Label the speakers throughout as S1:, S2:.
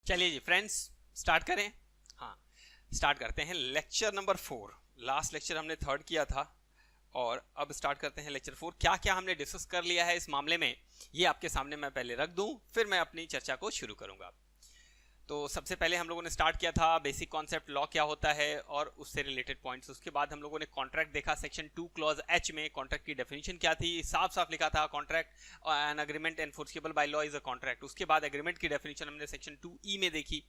S1: चलिए जी friends, start करें। हाँ, स्टार्ट करते हैं लेक्चर नंबर 4। लास्ट लेक्चर हमने थर्ड किया था और अब स्टार्ट करते हैं लेक्चर 4। क्या क्या हमने डिस्कस कर लिया है इस मामले में, ये आपके सामने मैं पहले रख दूं, फिर मैं अपनी चर्चा को शुरू करूंगा। तो सबसे पहले हम लोगों ने स्टार्ट किया था बेसिक कॉन्सेप्ट, लॉ क्या होता है और उससे रिलेटेड पॉइंट्स। उसके बाद हम लोगों ने कॉन्ट्रैक्ट देखा, सेक्शन 2 क्लॉज एच में कॉन्ट्रैक्ट की डेफिनेशन क्या थी, साफ साफ लिखा था contract an agreement enforceable by law is a contract. उसके बाद एग्रीमेंट की डेफिनेशन हमने सेक्शन 2E में देखी।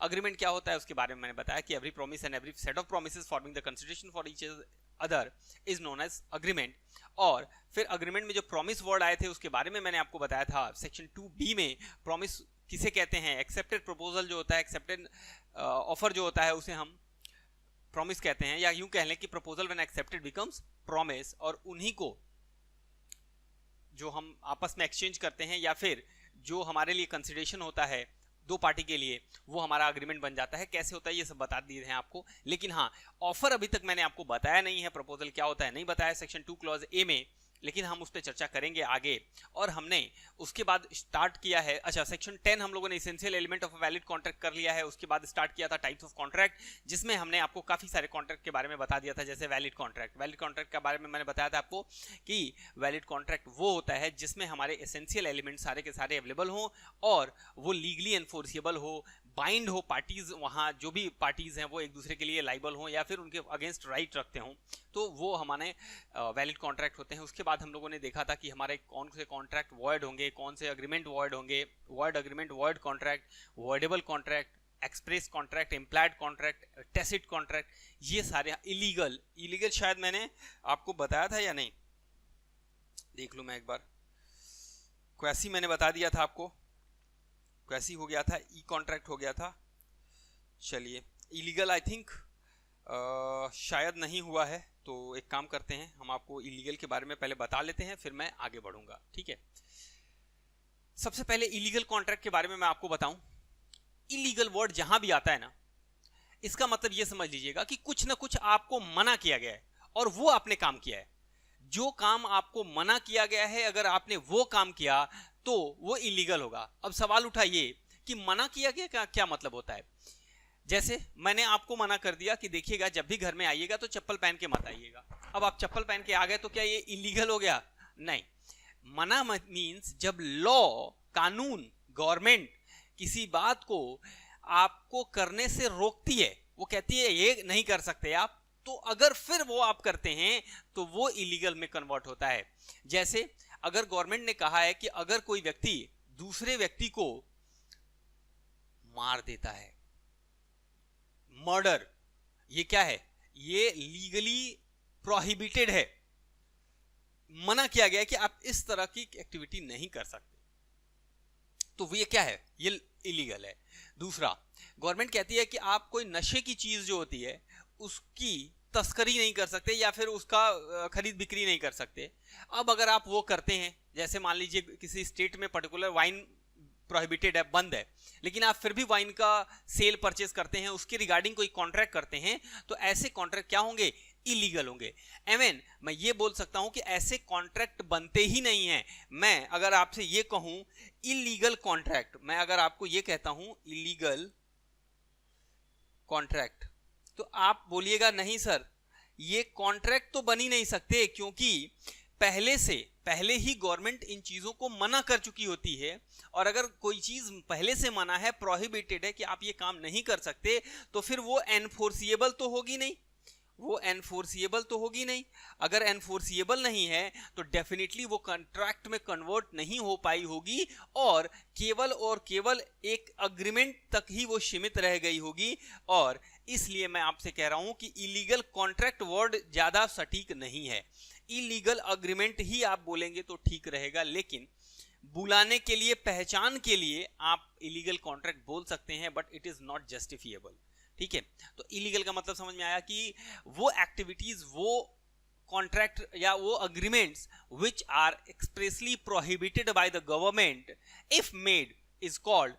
S1: अग्रीमेंट क्या होता है उसके बारे में मैंने बताया कि every promise and every set of promises forming the consideration for each other is known as agreement. और फिर अग्रीमेंट में जो प्रॉमिस वर्ड आए थे उसके बारे में मैंने आपको बताया था सेक्शन 2B में प्रॉमिस किसे कहते हैं। एक्सेप्टेड प्रपोजल जो होता है, एक्सेप्टेड ऑफर जो होता है उसे हम प्रॉमिस कहते हैं, या यूं कह लें कि proposal when accepted becomes promise. और उन्हीं को जो हम आपस में एक्सचेंज करते हैं या फिर जो हमारे लिए कंसिडरेशन होता है दो पार्टी के लिए, वो हमारा अग्रीमेंट बन जाता है। कैसे होता है ये सब बता दिए हैं आपको, लेकिन हाँ, ऑफर अभी तक मैंने आपको बताया नहीं है, प्रपोजल क्या होता है नहीं बताया सेक्शन 2 क्लॉज ए में, लेकिन हम उस पर चर्चा करेंगे आगे। और हमने उसके बाद स्टार्ट किया है, अच्छा सेक्शन 10 हम लोगों ने essential element of valid contract कर लिया है। उसके बाद स्टार्ट किया था टाइप्स ऑफ कॉन्ट्रैक्ट, जिसमें हमने आपको काफी सारे कॉन्ट्रैक्ट के बारे में बता दिया था। जैसे वैलिड कॉन्ट्रैक्ट, वैलिड कॉन्ट्रैक्ट के बारे में मैंने बताया था आपको कि वैलिड कॉन्ट्रैक्ट वो होता है जिसमें हमारे एसेंशियल एलिमेंट सारे के सारे अवेलेबल हों और वो लीगली एनफोर्सिबल हो, बाइंड हो, पार्टीज वहां जो भी पार्टीज हैं वो एक दूसरे के लिए लाइबल हो या फिर उनके अगेंस्ट राइट रखते हों, तो वो हमारे वैलिड कॉन्ट्रैक्ट होते हैं। उसके बाद हम लोगों ने देखा था कि हमारे कौन से कॉन्ट्रैक्ट वॉइड होंगे, कौन से अग्रीमेंट वॉइड होंगे, void agreement, void contract, voidable contract, express contract, implied contract, tacit contract, ये सारे। इलीगल शायद मैंने आपको बताया था या नहीं, देख लूं मैं एक बार। क्वैसी मैंने बता दिया था आपको, क्वैसी हो गया था, ई कॉन्ट्रैक्ट हो गया था। चलिए, इलीगल आई थिंक शायद नहीं हुआ है, तो एक काम करते हैं, हम आपको इलीगल के बारे में पहले बता लेते हैं, फिर मैं आगे बढ़ूंगा, ठीक है। सबसे पहले इलीगल कॉन्ट्रैक्ट के बारे में मैं आपको बताऊं। इलीगल वर्ड जहां भी आता है ना, इसका मतलब यह समझ लीजिएगा कि कुछ ना कुछ आपको मना किया गया है और वो आपने काम किया है। जो काम आपको मना किया गया है, अगर आपने वो काम किया तो वो इलीगल होगा। अब सवाल उठा ये कि मना किया गया का क्या मतलब होता है। जैसे मैंने आपको मना कर दिया कि देखिएगा जब भी घर में आइएगा तो चप्पल पहन के मत आइएगा। अब आप चप्पल पहन के आ गए तो क्या ये इलीगल हो गया? नहीं। मना मीन्स जब लॉ, कानून, गवर्नमेंट किसी बात को आपको करने से रोकती है, वो कहती है ये नहीं कर सकते आप, तो अगर फिर वो आप करते हैं तो वो इलीगल में कन्वर्ट होता है। जैसे अगर गवर्नमेंट ने कहा है कि अगर कोई व्यक्ति दूसरे व्यक्ति को मार देता है, मर्डर, ये क्या है? ये लीगली प्रोहिबिटेड है, मना किया गया है कि आप इस तरह की एक्टिविटी नहीं कर सकते, तो ये क्या है? ये इलीगल है। दूसरा, गवर्नमेंट कहती है कि आप कोई नशे की चीज जो होती है उसकी तस्करी नहीं कर सकते या फिर उसका खरीद बिक्री नहीं कर सकते। अब अगर आप वो करते हैं, जैसे मान लीजिए किसी स्टेट में पर्टिकुलर वाइन प्रोहिबिटेड है, बंद है, लेकिन आप फिर भी वाइन का सेल परचेज करते हैं, उसके रिगार्डिंग कोई कॉन्ट्रैक्ट करते हैं, तो ऐसे कॉन्ट्रैक्ट क्या होंगे? इलीगल होंगे। एवन मैं ये बोल सकता हूं कि ऐसे कॉन्ट्रैक्ट बनते ही नहीं है। मैं अगर आपसे ये कहूं इलीगल कॉन्ट्रैक्ट, मैं अगर आपको ये कहता हूं इलीगल कॉन्ट्रैक्ट, तो आप बोलिएगा नहीं सर ये कॉन्ट्रैक्ट तो बन ही नहीं सकते, क्योंकि पहले ही गवर्नमेंट इन चीजों को मना कर चुकी होती है। और अगर कोई चीज पहले से मना है, प्रोहिबिटेड है कि आप ये काम नहीं कर सकते, तो फिर वो एनफोर्सिएबल तो होगी नहीं, वो एनफोर्सिएबल तो होगी नहीं। अगर एनफोर्सिएबल नहीं है तो डेफिनेटली वो कॉन्ट्रैक्ट में कन्वर्ट नहीं हो पाई होगी और केवल एक अग्रीमेंट तक ही वो सीमित रह गई होगी। और इसलिए मैं आपसे कह रहा हूं कि इलीगल कॉन्ट्रैक्ट वर्ड ज्यादा सटीक नहीं है। इलीगल अग्रीमेंट ही आप बोलेंगे तो ठीक रहेगा, लेकिन बुलाने के लिए, पहचान के लिए आप इलीगल कॉन्ट्रैक्ट बोल सकते हैं, but it is not justifiable, ठीक है। तो इलीगल का मतलब समझ में आया कि वो एक्टिविटीज, वो कॉन्ट्रैक्ट या वो agreements which are expressly prohibited by the government if made is called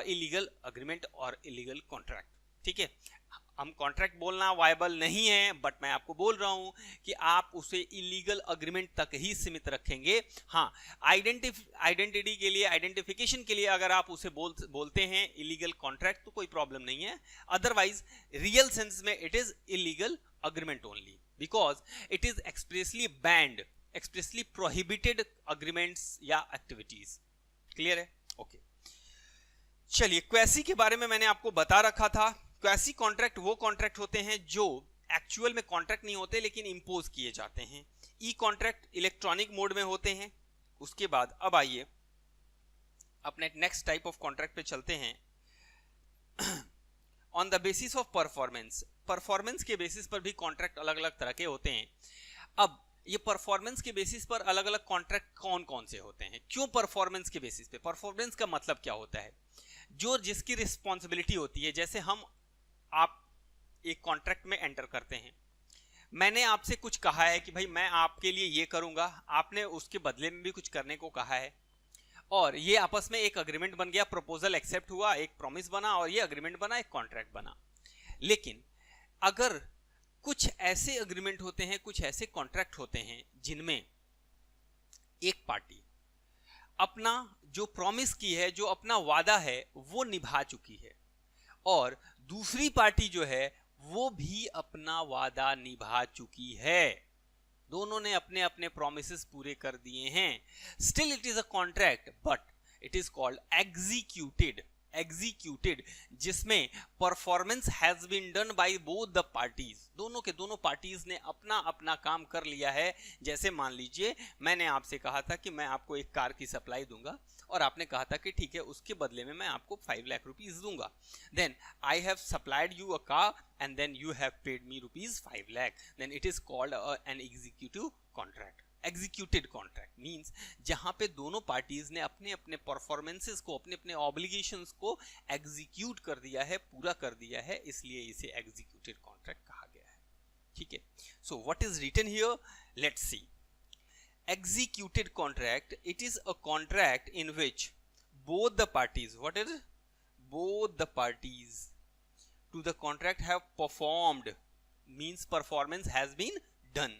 S1: illegal agreement और इलीगल कॉन्ट्रैक्ट, ठीक है। हम कॉन्ट्रैक्ट बोलना वायबल नहीं है, बट मैं आपको बोल रहा हूं कि आप उसे इलीगल अग्रीमेंट तक ही सीमित रखेंगे। हाँ, आइडेंटिटी के लिए, आइडेंटिफिकेशन के लिए अगर आप उसे बोलते हैं इलीगल कॉन्ट्रैक्ट तो कोई प्रॉब्लम नहीं है, अदरवाइज रियल सेंस में it is illegal agreement only, because it is expressly band, expressly prohibited agreements या एक्टिविटीज। क्लियर है? ओके, चलिए क्वेसी के बारे में मैंने आपको बता रखा था। क्वेसी कॉन्ट्रैक्ट वो कॉन्ट्रैक्ट होते हैं जो एक्चुअल में कॉन्ट्रैक्ट नहीं होते लेकिन इंपोज किए जाते हैं। ई कॉन्ट्रैक्ट इलेक्ट्रॉनिक मोड में होते हैं। उसके बाद अब आइए अपने नेक्स्ट टाइप ऑफ कॉन्ट्रैक्ट पे चलते हैं। On the basis of performance, performance के बेसिस पर भी कॉन्ट्रैक्ट अलग अलग तरह के होते हैं। अब ये परफॉर्मेंस के बेसिस पर अलग अलग कॉन्ट्रैक्ट कौन कौन से होते हैं? क्यों परफॉर्मेंस के बेसिस पे? परफॉर्मेंस का मतलब क्या होता है? जो जिसकी रिस्पॉन्सिबिलिटी होती है, जैसे आप एक कॉन्ट्रैक्ट में एंटर करते हैं, मैंने आपसे कुछ कहा है कि भाई मैं आपके लिए ये करूंगा, आपने उसके बदले में भी कुछ करने को कहा है, और ये आपस में एक अग्रीमेंट बन गया, प्रपोजल एक्सेप्ट हुआ, एक प्रॉमिस बना और ये अग्रीमेंट बना, एक कॉन्ट्रैक्ट बना। लेकिन अगर कुछ ऐसे अग्रीमेंट होते हैं, कुछ ऐसे कॉन्ट्रैक्ट होते हैं जिनमें एक पार्टी अपना जो प्रॉमिस की है, जो अपना वादा है वो निभा चुकी है, और दूसरी पार्टी जो है वो भी अपना वादा निभा चुकी है, दोनों ने अपने अपने प्रॉमिसेस पूरे कर दिए हैं, still it is a contract but it is called executed. Executed जिसमें performance has been done by both the parties, दोनों के दोनों पार्टीज ने अपना अपना काम कर लिया है। जैसे मान लीजिए मैंने आपसे कहा था कि मैं आपको एक कार की सप्लाई दूंगा, और आपने कहा था कि ठीक है, उसके बदले में मैं आपको 5 लाख रुपीज दूंगा। Then I have supplied you a car and then you have paid me rupees 5 lakh, then it is called an executive contract. Executed contract means जहां पे दोनों पार्टीज ने अपने अपने परफॉर्मेंसेस को, अपने अपने ऑब्लिगेशंस को एग्जीक्यूट कर दिया है, पूरा कर दिया है, इसलिए इसे एग्जीक्यूटेड कॉन्ट्रैक्ट कहा गया है। ठीक है, so what is written here, let's see. Executed contract, it is a contract in which both the parties, what is it? Both the parties to the contract have performed, means performance has been done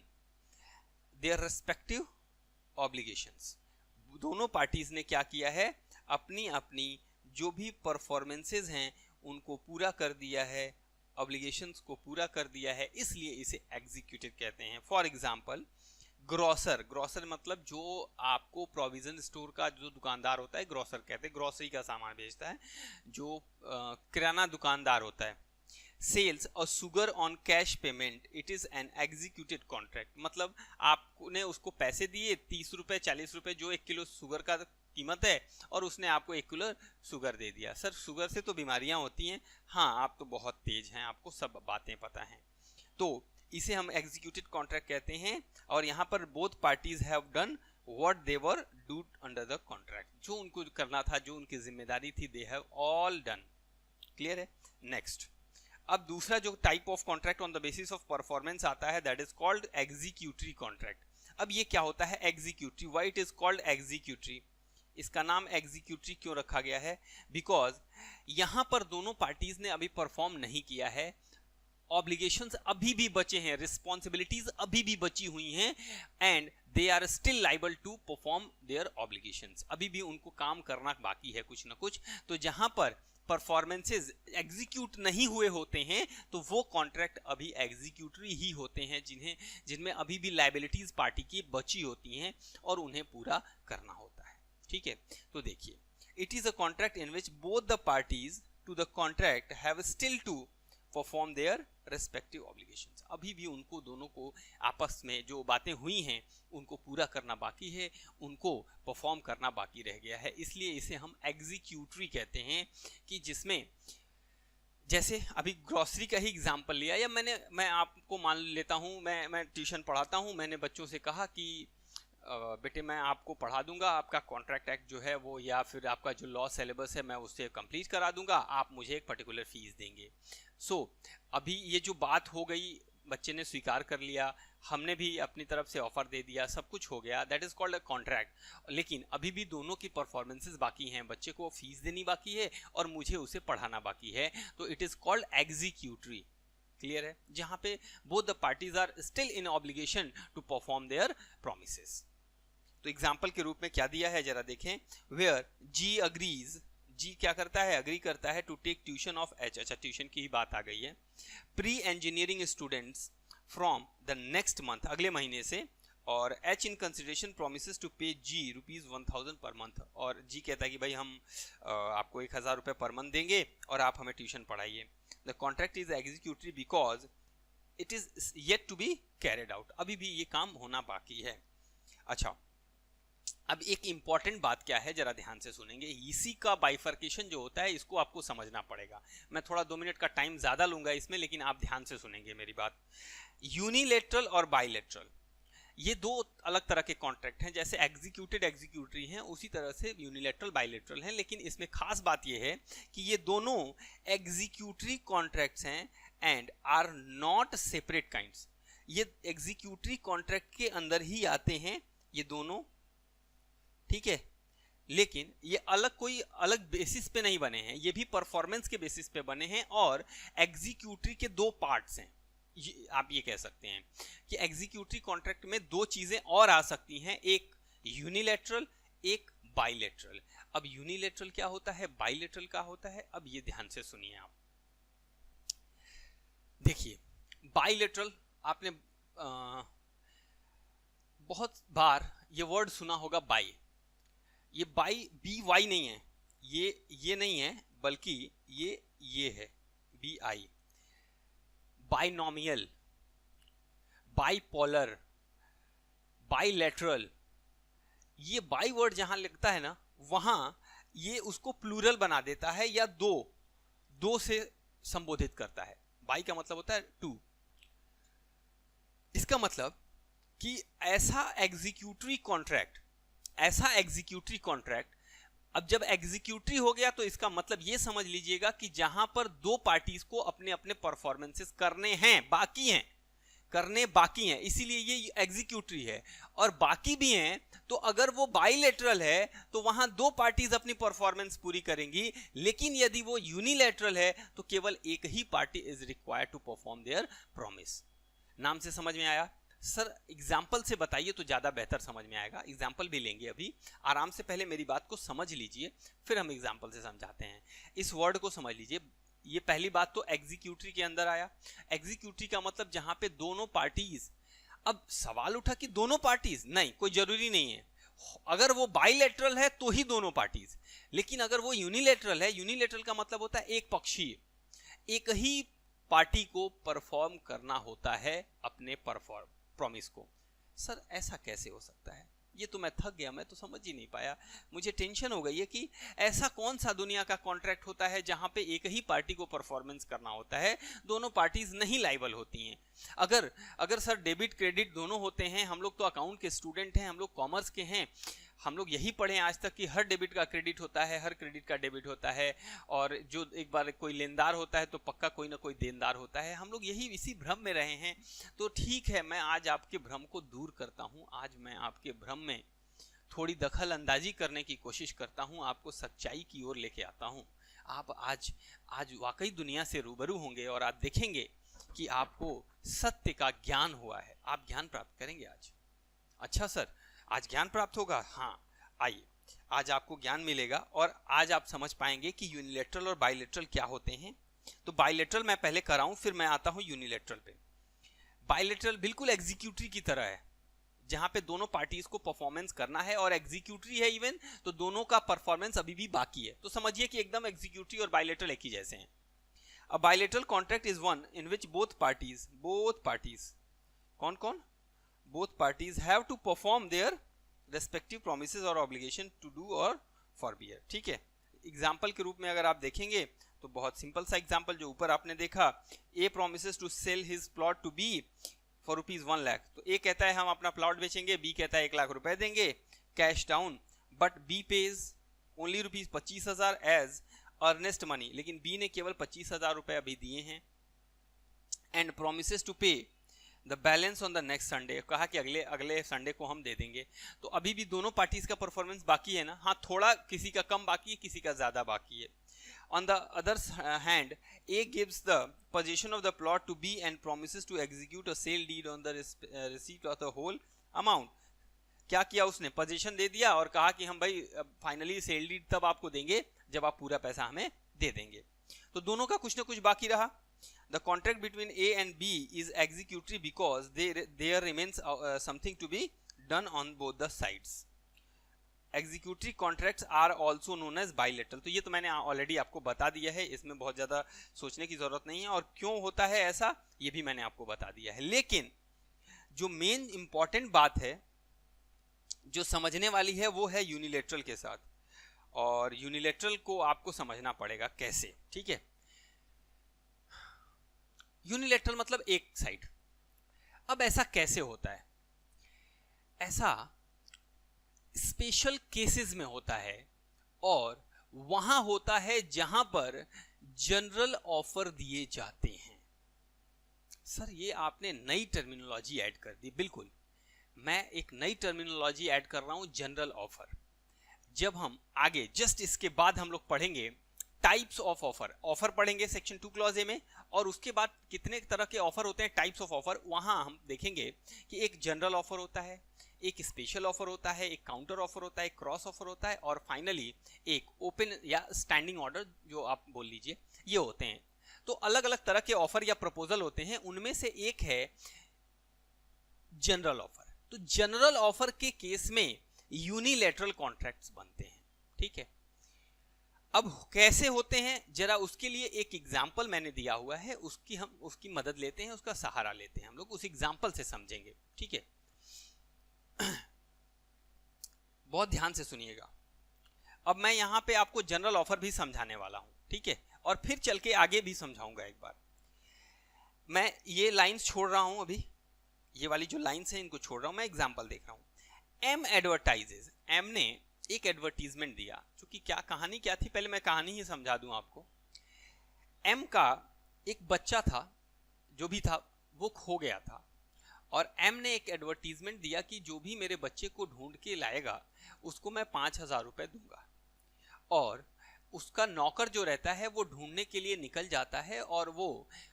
S1: their respective obligations। दोनों parties ने क्या किया है? अपनी अपनी जो भी performances हैं उनको पूरा कर दिया है, ऑब्लिगेशंस को पूरा कर दिया है, इसलिए इसे एग्जीक्यूटेड कहते हैं। फॉर एग्जांपल ग्रोसर, ग्रोसर मतलब जो आपको प्रोविजन स्टोर का जो दुकानदार होता है, ग्रोसर कहते हैं, ग्रोसरी का सामान बेचता है, जो किराना दुकानदार होता है। सेल्स और sugar on cash payment, it is N executed contract, मतलब आपने उसको पैसे दिए 30 रुपए 40 रुपए जो 1 किलो शुगर का कीमत है, और उसने आपको 1 किलो शुगर दे दिया। सर शुगर से तो बीमारियां होती हैं, हाँ आप तो बहुत तेज हैं, आपको सब बातें पता हैं, तो इसे हम एग्जीक्यूटेड कॉन्ट्रैक्ट कहते हैं। और यहाँ पर both parties have done what they were do under the contract, जो उनको करना था, जो उनकी जिम्मेदारी थी, they have all done. Clear है? नेक्स्ट, अब दूसरा जो type of contract on the basis of performance आता है, that is called executory contract. अब ये क्या होता है executory? Why it is called executory? इसका नाम एग्जीक्यूटरी क्यों रखा गया है? बिकॉज यहां पर दोनों पार्टीज ने अभी परफॉर्म नहीं किया है, ऑब्लिगेशंस अभी भी बचे हैं, रिस्पॉन्सिबिलिटीज अभी भी बची हुई हैं, and they are still liable to perform their obligations, अभी भी उनको काम करना बाकी है कुछ ना कुछ। तो जहां पर परफॉर्मेंसेज एग्जीक्यूट नहीं हुए होते हैं तो वो कॉन्ट्रैक्ट अभी एग्जीक्यूटरी ही होते हैं, जिनमें अभी भी लाइबिलिटीज पार्टी की बची होती हैं और उन्हें पूरा करना होता है। ठीक है, तो देखिए, it is a contract in which both the parties to the contract have still to perform their respective obligations, अभी भी उनको दोनों को आपस में जो बातें हुई हैं उनको पूरा करना बाकी है, उनको परफॉर्म करना बाकी रह गया है, इसलिए इसे हम एग्जीक्यूटरी कहते हैं। कि जिसमें जैसे अभी ग्रोसरी का ही एग्जांपल लिया, या मैं आपको मान लेता हूं, मैं ट्यूशन पढ़ाता हूं, मैंने बच्चों से कहा कि बेटे मैं आपको पढ़ा दूंगा, आपका कॉन्ट्रैक्ट एक्ट जो है वो, या फिर आपका जो लॉ सिलेबस है मैं उससे कंप्लीट करा दूंगा, आप मुझे एक पर्टिकुलर फीस देंगे। सो अभी ये जो बात हो गई, बच्चे ने स्वीकार कर लिया, हमने भी अपनी तरफ से ऑफर दे दिया, सब कुछ हो गया, that is called a contract. लेकिन अभी भी दोनों की परफॉर्मेंसेस बाकी हैं, बच्चे को फीस देनी बाकी है और मुझे उसे पढ़ाना बाकी है, तो it is called executory. Clear है, जहां पे both the parties are still in obligation to perform their promises. तो एग्जांपल के रूप में क्या दिया है जरा देखें, वेयर जी अग्रीज, जी क्या करता है, अग्री करता है to take tuition of H, अच्छा ट्यूशन की ही बात आ गई है, pre engineering students from the next month, अगले महीने से, और H in consideration promises to pay G ₹1000 per month, और जी कहता है कि भाई हम आपको 1000 रुपये पर मंथ देंगे और आप हमें ट्यूशन पढ़ाइए। The contract is executory because it is yet to be carried out, अभी भी ये काम होना बाकी है। अच्छा, अब एक इंपॉर्टेंट बात क्या है जरा ध्यान से सुनेंगे, इसी का बाइफर्केशन जो होता है इसको आपको समझना पड़ेगा। मैं थोड़ा 2 मिनट का टाइम ज्यादा लूंगा इसमें, लेकिन आप ध्यान से सुनेंगे मेरी बात। यूनिलेटरल और बाइलेटरल, ये दो अलग तरह के कॉन्ट्रैक्ट हैं, जैसे एग्जीक्यूटेड एग्जीक्यूटरी हैं उसी तरह से यूनिलेटरल बाइलेटरल हैं, लेकिन इसमें खास बात ये है कि ये दोनों एग्जीक्यूटरी कॉन्ट्रैक्ट्स हैं and are not separate kinds, ये एग्जीक्यूटरी कॉन्ट्रैक्ट के अंदर ही आते हैं ये दोनों, ठीक है, लेकिन ये अलग कोई अलग बेसिस पे नहीं बने हैं, ये भी परफॉर्मेंस के बेसिस पे बने हैं, और एग्जीक्यूटरी के दो पार्ट्स हैं। आप ये कह सकते हैं कि एग्जीक्यूटरी कॉन्ट्रैक्ट में दो चीजें और आ सकती हैं, एक यूनिलैटरल, एक बाइलेटरल। अब यूनिलैटरल क्या होता है, बाइलेटरल क्या होता है, अब ये ध्यान से सुनिए आप। देखिए, बाइलेटरल आपने बहुत बार ये वर्ड सुना होगा, बाई, ये बाई बी वाई नहीं है, ये नहीं है, बल्कि ये है B I. Binomial, bipolar, bilateral, ये बाई वर्ड जहां लगता है ना, वहां ये उसको प्लूरल बना देता है या दो से संबोधित करता है। बाई का मतलब होता है टू, इसका मतलब कि ऐसा एग्जीक्यूटरी कॉन्ट्रैक्ट, अब जब एग्जीक्यूटरी हो गया तो इसका मतलब ये समझ लीजिएगा कि जहां पर दो पार्टीज को अपने अपने परफॉर्मेंसेस करने बाकी हैं, इसीलिए ये एग्जीक्यूटरी है, और बाकी भी हैं, तो अगर वो बाइलेटरल है तो वहां दो पार्टीज अपनी परफॉर्मेंस पूरी करेंगी, लेकिन यदि वो यूनिलैटरल है तो केवल एक ही party is required to perform their promise. नाम से समझ में आया? सर एग्जाम्पल से बताइए तो ज्यादा बेहतर समझ में आएगा, एग्जाम्पल भी लेंगे अभी, आराम से पहले मेरी बात को समझ लीजिए, फिर हम एग्जाम्पल से समझाते हैं। इस वर्ड को समझ लीजिए, ये पहली बात तो एग्जीक्यूटरी के अंदर आया। एग्जीक्यूटरी का मतलब जहां पे दोनों पार्टीज, अब सवाल उठा कि दोनों पार्टीज, नहीं, कोई जरूरी नहीं है, अगर वो बाइलेटरल है तो ही दोनों पार्टीज, लेकिन अगर वो यूनिलेटरल है, यूनिलेटरल का मतलब होता है एक पक्षीय, एक ही पार्टी को परफॉर्म करना होता है अपने प्रॉमिस को। सर ऐसा कैसे हो सकता है, ये तो मैं थक गया, मैं तो समझ ही नहीं पाया, मुझे टेंशन हो गई है कि ऐसा कौन सा दुनिया का कॉन्ट्रैक्ट होता है जहां पे एक ही पार्टी को परफॉर्मेंस करना होता है, दोनों पार्टीज नहीं लायबल होती हैं। अगर सर डेबिट क्रेडिट दोनों होते हैं, हम लोग तो अकाउंट के स्टूडेंट हैं, हम लोग कॉमर्स के हैं, हम लोग यही पढ़े आज तक कि हर डेबिट का क्रेडिट होता है, हर क्रेडिट का डेबिट होता है, और जो एक बार कोई लेनदार होता है तो पक्का कोई ना कोई देनदार होता है, हम लोग इसी भ्रम में रहे हैं। तो ठीक है, मैं आज आपके भ्रम को दूर करता हूं, आज मैं आपके भ्रम में थोड़ी दखल अंदाजी करने की कोशिश करता हूं, आपको सच्चाई की ओर लेके आता हूं। आप आज वाकई दुनिया से रूबरू होंगे और आप देखेंगे कि आपको सत्य का ज्ञान हुआ है, आप ज्ञान प्राप्त करेंगे आज। अच्छा सर, आज ज्ञान प्राप्त होगा? हाँ, आइए, आज आपको ज्ञान मिलेगा और आज आप समझ पाएंगे कि यूनिलैटरल और बाइलेटरल क्या होते हैं। तो बाइलेटरल मैं पहले कराऊं, फिर मैं आता हूं यूनिलैटरल पे। बाइलेटरल बिल्कुल एग्जीक्यूटरी की तरह है, जहां पे दोनों पार्टीज को परफॉर्मेंस करना है, और एग्जीक्यूटरी है इवन, तो दोनों का परफॉर्मेंस अभी भी बाकी है, तो समझिए कि एकदम एग्जीक्यूटरी और बाइलेटरल एक ही जैसे हैं। A bilateral contract is one in which both parties कौन both parties have to perform their respective promises or obligation to do or forbear। ठीक है, एग्जाम्पल के रूप में अगर आप देखेंगे तो बहुत सिंपल सा एग्जाम्पल जो ऊपर आपने देखा, A promises to sell his plot to B for ₹1 lakh, तो A कहता है हम अपना प्लॉट बेचेंगे, B कहता है 1 लाख रुपए देंगे cash down, but B pays only ₹25,000 as earnest money, लेकिन B ने केवल 25,000 रुपए अभी दिए हैं, and promises to pay the balance on the next Sunday, कहा कि अगले संडे को हम दे देंगे। तो अभी भी दोनों पार्टीज का परफॉर्मेंस बाकी है ना, हाँ, थोड़ा किसी का कम बाकी है, किसी का ज्यादा बाकी है। On the other hand, A gives the possession of the plot to B and promises to execute a sale deed on the receipt of the whole amount. क्या किया उसने? पोजीशन दे दिया और कहा कि हम भाई फाइनली सेल डीड तब आपको देंगे जब आप पूरा पैसा हमें दे देंगे. तो दोनों का कुछ ना कुछ बाकी रहा. The contract between A and B is executory because there remains something to be done on both the sides. Executory contracts are also known as bilateral. तो ये तो मैंने ऑलरेडी आपको बता दिया है, इसमें बहुत ज़्यादा सोचने की ज़रूरत नहीं है. और क्यों होता है ऐसा ये भी मैंने आपको बता दिया है. लेकिन जो मेन इंपॉर्टेंट बात है जो समझने वाली है वो है यूनिलेटरल के साथ. और यूनिलेटरल को आपको समझना पड़ेगा कैसे. ठीक है, यूनिलेटरल मतलब एक साइड. अब ऐसा कैसे होता है? ऐसा स्पेशल केसेस में होता है और वहां होता है जहां पर जनरल ऑफर दिए जाते हैं. सर ये आपने नई टर्मिनोलॉजी ऐड कर दी. बिल्कुल, मैं एक नई टर्मिनोलॉजी ऐड कर रहा हूं, जनरल ऑफर. जब हम आगे जस्ट इसके बाद हम लोग पढ़ेंगे टाइप्स ऑफ ऑफर. ऑफर पढ़ेंगे सेक्शन 2 क्लॉज ए में, और उसके बाद कितने तरह के ऑफर होते हैं, टाइप्स ऑफ ऑफर, वहां हम देखेंगे कि एक जनरल ऑफर होता है, एक स्पेशल ऑफर होता है, एक काउंटर ऑफर होता है, एक क्रॉस ऑफर होता है, और फाइनली एक ओपन या स्टैंडिंग ऑर्डर जो आप बोल लीजिए, ये होते हैं. तो अलग अलग तरह के ऑफर या प्रपोजल होते हैं. उनमें से एक है जनरल ऑफर. तो जनरल ऑफर के केस में यूनिलैटरल कॉन्ट्रैक्ट्स बनते हैं. ठीक है, अब कैसे होते हैं जरा उसके लिए एक एग्जाम्पल मैंने दिया हुआ है, उसकी मदद लेते हैं, उसका सहारा लेते हैं. हम लोग उस एग्जाम्पल से समझेंगे. ठीक है, बहुत ध्यान से सुनिएगा. अब मैं यहां पे आपको जनरल ऑफर भी समझाने वाला हूं. ठीक है, और फिर चल के आगे भी समझाऊंगा. एक बार मैं ये लाइंस छोड़ रहा हूं, अभी ये वाली जो लाइंस हैं इनको छोड़ रहा हूं, मैं एग्जांपल देख रहा हूं. एम एडवर्टाइजेस. एम ने एक एडवर्टीजमेंट दिया. क्योंकि क्या कहानी क्या थी, पहले मैं कहानी ही समझा दूं आपको. एम का एक बच्चा था, जो भी था वो खो गया था, और एम ने एक एडवर्टीजमेंट दिया कि जो भी मेरे बच्चे को ढूंढ के लाएगा उसको मैं 5,000 रुपए दूंगा. और उसका नौकर जो रहता है वो ढूंढने के लिए निकल जाता है और वो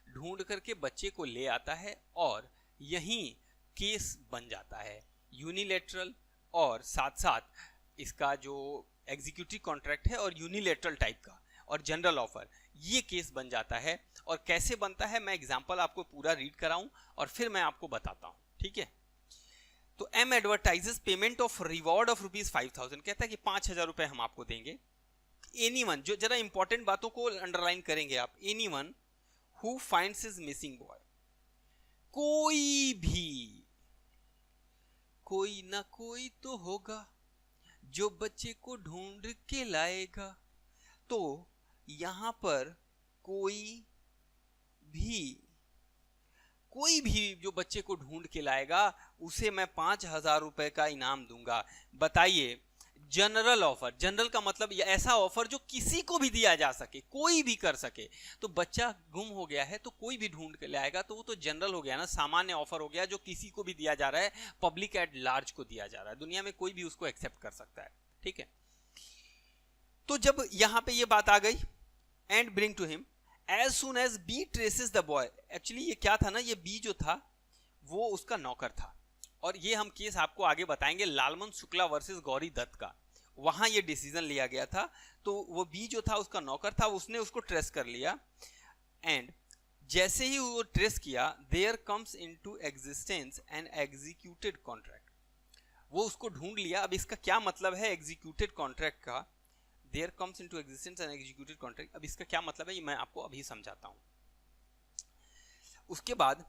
S1: ढूंढ करके बच्चे को ले आता है, और यही केस बन जाता है यूनिलैटरल. और साथ साथ इसका जो एग्जीक्यूटिव कॉन्ट्रैक्ट है और यूनिलैटरल टाइप का और जनरल ऑफर, ये केस बन जाता है. और कैसे बनता है मैं एग्जांपल आपको पूरा रीड कराऊं और फिर मैं आपको बताता हूं. ठीक है, तो M advertises payment of reward of ₹5,000. कहता है कि 5,000 रुपए हम आपको देंगे. एनीवन, जो जरा इंपॉर्टेंट बातों को अंडरलाइन करेंगे आप, anyone who finds his missing boy. कोई भी, कोई ना कोई तो होगा जो बच्चे को ढूंढ के लाएगा. तो यहां पर कोई भी जो बच्चे को ढूंढ के लाएगा उसे मैं 5,000 रुपए का इनाम दूंगा. बताइए, जनरल ऑफर. जनरल का मतलब ऐसा ऑफर जो किसी को भी दिया जा सके, कोई भी कर सके. तो बच्चा गुम हो गया है तो कोई भी ढूंढ के लाएगा, तो वो तो जनरल हो गया ना, सामान्य ऑफर हो गया जो किसी को भी दिया जा रहा है, पब्लिक एट लार्ज को दिया जा रहा है, दुनिया में कोई भी उसको एक्सेप्ट कर सकता है. ठीक है, तो जब यहां पे ये बात आ गई, and bring to him as soon as B traces the boy. Actually ये क्या था ना, ये बी जो था वो उसका नौकर था, और ये हम केस आपको आगे बताएंगे लालमन शुक्ला वर्सेस गौरी दत्त का. वहां ये डिसीजन लिया गया था. तो वो बी जो था उसका नौकर था, उसने उसको ट्रेस कर लिया. एंड जैसे ही वो ट्रेस किया, there comes into existence an executed contract. वो उसको ढूंढ लिया. अब इसका क्या मतलब है एग्जीक्यूटेड कॉन्ट्रैक्ट का, there comes into existence an executed contract. अब इसका क्या मतलब है ये मैं आपको अभी समझाता हूं. उसके बाद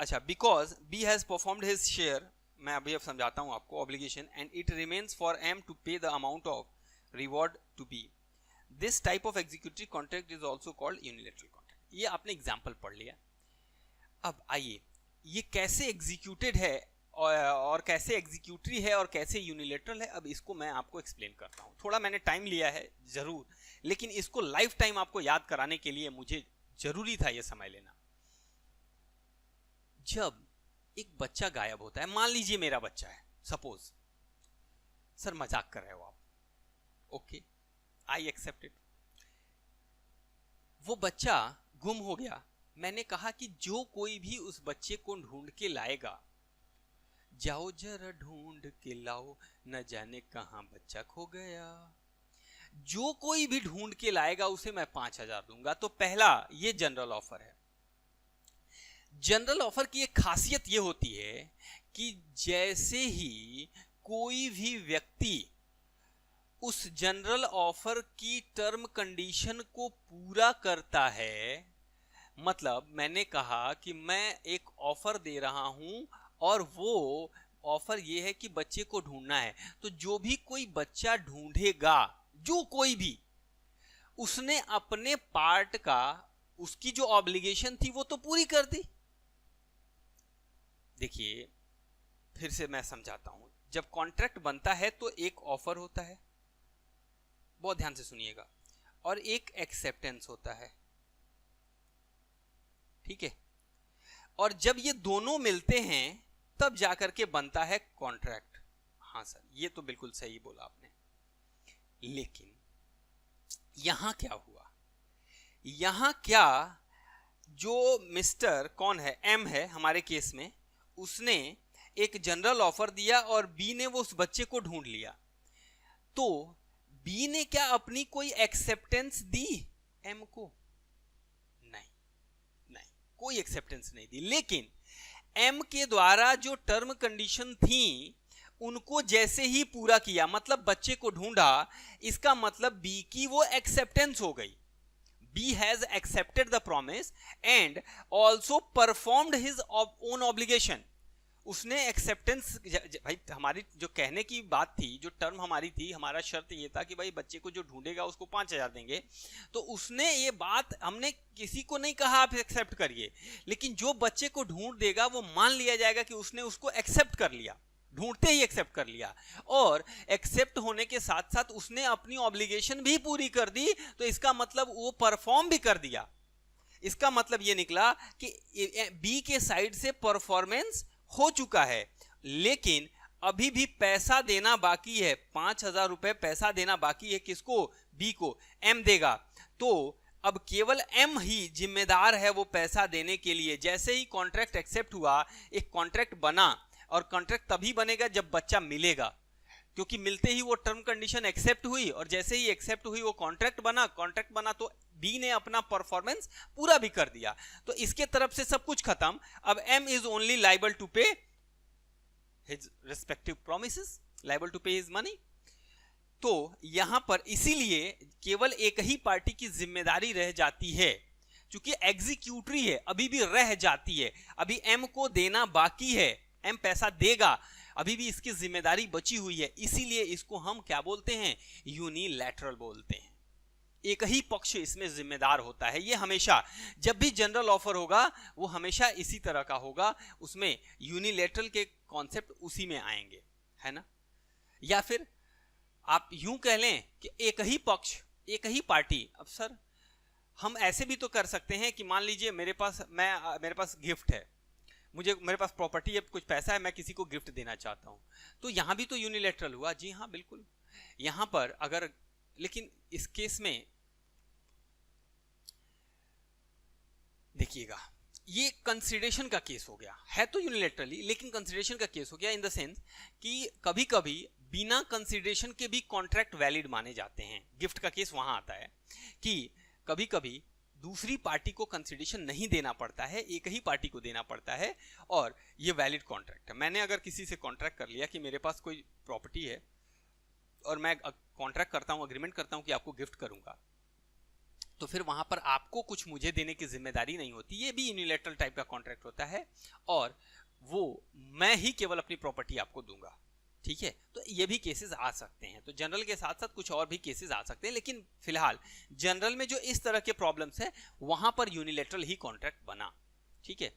S1: अच्छा, because B has performed his share, मैं अभी अब समझाता हूं आपको, obligation, and it remains for M to pay the amount of reward to B. This type of executive contract is also called unilateral contract. ये आपने एग्जाम्पल पढ़ लिया. अब आइए, ये कैसे एग्जीक्यूटेड है और कैसे एग्जीक्यूटरी है और कैसे यूनिलैटरल है, अब इसको मैं आपको एक्सप्लेन करता हूं. थोड़ा मैंने टाइम लिया है जरूर, लेकिन इसको लाइफ टाइम आपको याद कराने के लिए मुझे जरूरी था ये समय लेना. जब एक बच्चा गायब होता है, मान लीजिए मेरा बच्चा है, सपोज. सर मजाक कर रहे हो आप, ओके, आई एक्सेप्ट इट. वो बच्चा गुम हो गया। मैंने कहा कि जो कोई भी उस बच्चे को ढूंढ के लाएगा, जाओ जरा ढूंढ के लाओ, न जाने कहां बच्चा खो गया। जो कोई भी ढूंढ के लाएगा उसे मैं 5,000 दूंगा। तो पहला ये जनरल ऑफर है। जनरल ऑफर की एक खासियत ये होती है कि जैसे ही कोई भी व्यक्ति उस जनरल ऑफर की टर्म कंडीशन को पूरा करता है, मतलब मैंने कहा कि मैं एक ऑफर दे रहा हूं और वो ऑफर ये है कि बच्चे को ढूंढना है, तो जो भी कोई बच्चा ढूंढेगा, जो कोई भी, उसने अपने पार्ट का, उसकी जो ऑब्लिगेशन थी वो तो पूरी कर दी। देखिए फिर से मैं समझाता हूं। जब कॉन्ट्रैक्ट बनता है तो एक ऑफर होता है, बहुत ध्यान से सुनिएगा, और एक एक्सेप्टेंस होता है, ठीक है। और जब ये दोनों मिलते हैं तब जाकर के बनता है कॉन्ट्रैक्ट। हाँ सर, ये तो बिल्कुल सही बोला आपने। लेकिन यहां क्या हुआ? यहां क्या, जो मिस्टर कौन है, एम है हमारे केस में, उसने एक जनरल ऑफर दिया और बी ने वो उस बच्चे को ढूंढ लिया। तो बी ने क्या अपनी कोई एक्सेप्टेंस दी एम को? नहीं, कोई एक्सेप्टेंस नहीं दी। लेकिन एम के द्वारा जो टर्म कंडीशन थी उनको जैसे ही पूरा किया, मतलब बच्चे को ढूंढा, इसका मतलब बी की वो एक्सेप्टेंस हो गई। B has accepted the promise and also performed his own obligation. उसने एक्सेप्टेंस, भाई हमारी जो कहने की बात थी, जो टर्म हमारी थी, हमारा शर्त ये था कि भाई बच्चे को जो ढूंढेगा उसको 5,000 देंगे। तो उसने ये बात, हमने किसी को नहीं कहा आप एक्सेप्ट करिए, लेकिन जो बच्चे को ढूंढ देगा वो मान लिया जाएगा कि उसने उसको एक्सेप्ट कर लिया, ढूंढते ही एक्सेप्ट कर लिया। और एक्सेप्ट होने के साथ साथ उसने अपनी ऑब्लिगेशन भी पूरी कर दी, तो इसका मतलब वो परफॉर्म भी कर दिया। इसका मतलब ये निकला कि बी के साइड से परफॉर्मेंस हो चुका है, लेकिन अभी भी पैसा देना बाकी है। 5,000 रुपए पैसा देना बाकी है। किसको? बी को। एम देगा। तो अब केवल एम ही जिम्मेदार है वो पैसा देने के लिए। जैसे ही कॉन्ट्रैक्ट एक्सेप्ट हुआ, एक कॉन्ट्रैक्ट बना, और कॉन्ट्रैक्ट तभी बनेगा जब बच्चा मिलेगा, क्योंकि मिलते ही वो टर्म कंडीशन एक्सेप्ट हुई, और जैसे ही एक्सेप्ट हुई वो कॉन्ट्रैक्ट बना तो बी ने अपना परफॉर्मेंस पूरा भी कर दिया। तो इसके तरफ से सब कुछ खत्म। अब M is only liable to pay his respective promises, liable to pay his money. तो यहां पर इसीलिए केवल एक ही पार्टी की जिम्मेदारी रह जाती है, क्योंकि एग्जीक्यूटरी है, अभी भी रह जाती है। अभी एम को देना बाकी है, एम पैसा देगा, अभी भी इसकी जिम्मेदारी बची हुई है। इसीलिए इसको हम क्या बोलते हैं? यूनिलैटरल बोलते हैं। एक ही पक्ष इसमें जिम्मेदार होता है। ये हमेशा, जब भी जनरल ऑफर होगा वो हमेशा इसी तरह का होगा, उसमें यूनिलैटरल के कॉन्सेप्ट उसी में आएंगे, है ना। या फिर आप यूं कह लें कि एक ही पक्ष, एक ही पार्टी। अब सर हम ऐसे भी तो कर सकते हैं कि मान लीजिए मेरे पास गिफ्ट है, मेरे पास प्रॉपर्टी है, कुछ पैसा है, मैं किसी को गिफ्ट देना चाहता हूं, तो यहां भी तो यूनिलैटरल हुआ। जी हाँ बिल्कुल। यहां पर अगर, लेकिन इस केस में देखिएगा, ये कंसिडरेशन का केस हो गया है, तो यूनिलैटरली, लेकिन कंसिडरेशन का केस हो गया इन द सेंस कि कभी कभी बिना कंसिडरेशन के भी कॉन्ट्रैक्ट वैलिड माने जाते हैं। गिफ्ट का केस वहां आता है कि कभी कभी दूसरी पार्टी को कंसिडरेशन नहीं देना पड़ता है, एक ही पार्टी को देना पड़ता है, और ये वैलिड कॉन्ट्रैक्ट है। मैंने अगर किसी से कॉन्ट्रैक्ट कर लिया कि मेरे पास कोई प्रॉपर्टी है और मैं कॉन्ट्रैक्ट करता हूं, अग्रीमेंट करता हूं कि आपको गिफ्ट करूंगा, तो फिर वहां पर आपको कुछ मुझे देने की जिम्मेदारी नहीं होती। ये भी यूनिलैटरल टाइप का कॉन्ट्रैक्ट होता है, और वो मैं ही केवल अपनी प्रॉपर्टी आपको दूंगा, ठीक है। तो ये भी केसेस आ सकते हैं। तो जनरल के साथ साथ कुछ और भी केसेस आ सकते हैं, लेकिन फिलहाल जनरल में जो इस तरह के प्रॉब्लम्स है वहां पर यूनिलैटरल ही कॉन्ट्रैक्ट बना, ठीक है।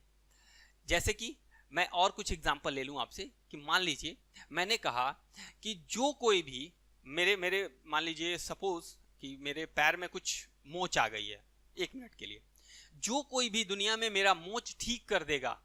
S1: जैसे कि मैं और कुछ एग्जांपल ले लूं आपसे कि मान लीजिए मैंने कहा कि जो कोई भी मेरे मान लीजिए सपोज कि मेरे पैर में कुछ मोच आ गई है 1 मिनट के लिए, जो कोई भी दुनिया में मेरा मोच ठीक कर देगा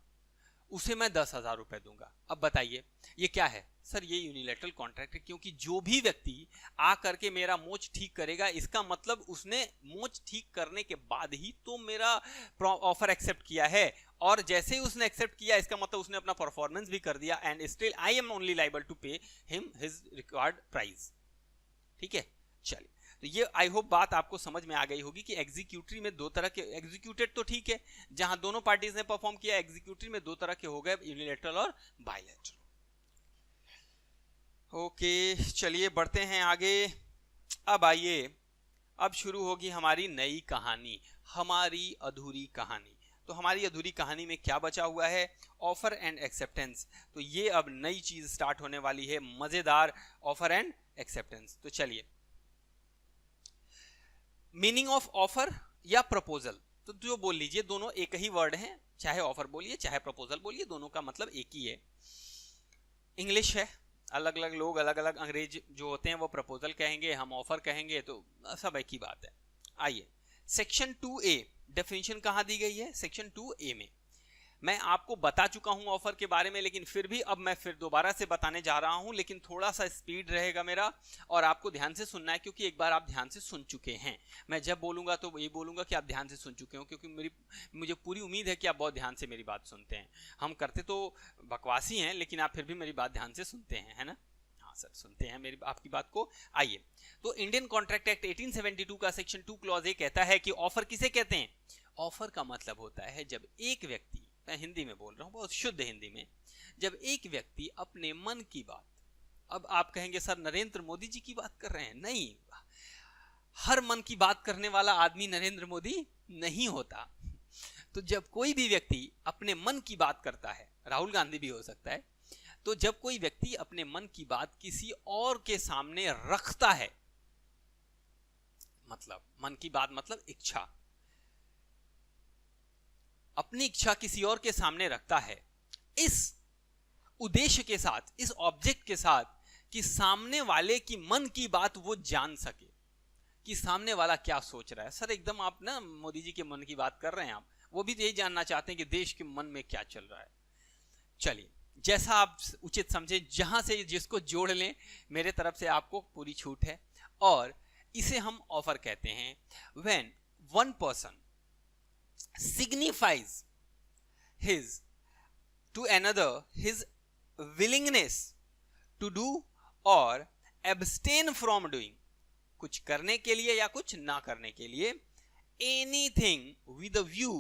S1: उसे मैं 10,000 रुपए दूंगा। अब बताइए ये क्या है? सर ये यूनिलैटरल कॉन्ट्रैक्ट है, क्योंकि जो भी व्यक्ति आ करके मेरा मोच ठीक करेगा, इसका मतलब उसने मोच ठीक करने के बाद ही तो मेरा ऑफर एक्सेप्ट किया है, और जैसे ही उसने एक्सेप्ट किया इसका मतलब उसने अपना परफॉर्मेंस भी कर दिया, and still I am only liable to pay him his required price. ठीक है, चलिए, तो ये आई होप बात आपको समझ में आ गई होगी कि एग्जीक्यूटरी में दो तरह के, एग्जीक्यूटेड तो ठीक है जहां दोनों पार्टीज ने परफॉर्म किया, एग्जीक्यूटरी में दो तरह के हो गए, यूनिलैटरल और बायलैटरल। ओके, चलिए बढ़ते हैं आगे। अब आइए, अब शुरू होगी हमारी नई कहानी, हमारी अधूरी कहानी। तो हमारी अधूरी कहानी में क्या बचा हुआ है? Offer and acceptance. तो ये अब नई चीज स्टार्ट होने वाली है, मजेदार ऑफर एंड एक्सेप्टेंस। तो चलिए, मीनिंग ऑफ ऑफर या प्रपोजल, तो जो बोल लीजिए, दोनों एक ही वर्ड हैं, चाहे ऑफर बोलिए चाहे प्रपोजल बोलिए, दोनों का मतलब एक ही है। इंग्लिश है, अलग अलग लोग अलग अलग अंग्रेज जो होते हैं वो प्रपोजल कहेंगे, हम ऑफर कहेंगे, तो सब एक ही बात है। आइए, सेक्शन 2A डेफिनेशन कहां दी गई है? सेक्शन 2A में। मैं आपको बता चुका हूं ऑफर के बारे में, लेकिन फिर भी अब मैं फिर दोबारा से बताने जा रहा हूं, लेकिन थोड़ा सा स्पीड रहेगा मेरा, और आपको ध्यान से सुनना है, क्योंकि एक बार आप ध्यान से सुन चुके हैं। मैं जब बोलूंगा तो ये बोलूंगा कि आप ध्यान से सुन चुके हो, क्योंकि मुझे पूरी उम्मीद है कि आप बहुत ध्यान से मेरी बात सुनते हैं। हम करते तो बकवासी हैं, लेकिन आप फिर भी मेरी बात ध्यान से सुनते हैं, है ना? हाँ सर, सुनते हैं मेरी आपकी बात को। आइए, तो इंडियन कॉन्ट्रैक्ट एक्ट 1872 का सेक्शन 2 क्लॉज ए कहता है कि ऑफर किसे कहते हैं? ऑफर का मतलब होता है जब एक व्यक्ति, मैं हिंदी में बोल रहा हूं, बहुत शुद्ध हिंदी में, जब एक व्यक्ति अपने मन की बात, अब आप कहेंगे सर नरेंद्र मोदी जी की बात कर रहे हैं, नहीं, हर मन की बात करने वाला आदमी नरेंद्र मोदी नहीं होता। तो जब कोई भी व्यक्ति अपने मन की बात करता है, राहुल गांधी भी हो सकता है, तो जब कोई व्यक्ति अपने मन की बात किसी और के सामने रखता है, मतलब मन की बात मतलब इच्छा, अपनी इच्छा किसी और के सामने रखता है, इस उद्देश्य के साथ, इस ऑब्जेक्ट के साथ कि सामने वाले की मन की बात वो जान सके कि सामने वाला क्या सोच रहा है। सर एकदम आप ना मोदी जी के मन की बात कर रहे हैं, आप वो भी यही जानना चाहते हैं कि देश के मन में क्या चल रहा है। चलिए, जैसा आप उचित समझे, जहां से जिसको जोड़ लें, मेरे तरफ से आपको पूरी छूट है। और इसे हम ऑफर कहते हैं when one person signifies his to another his willingness to do or abstain from doing, कुछ करने के लिए या कुछ ना करने के लिए, anything with a view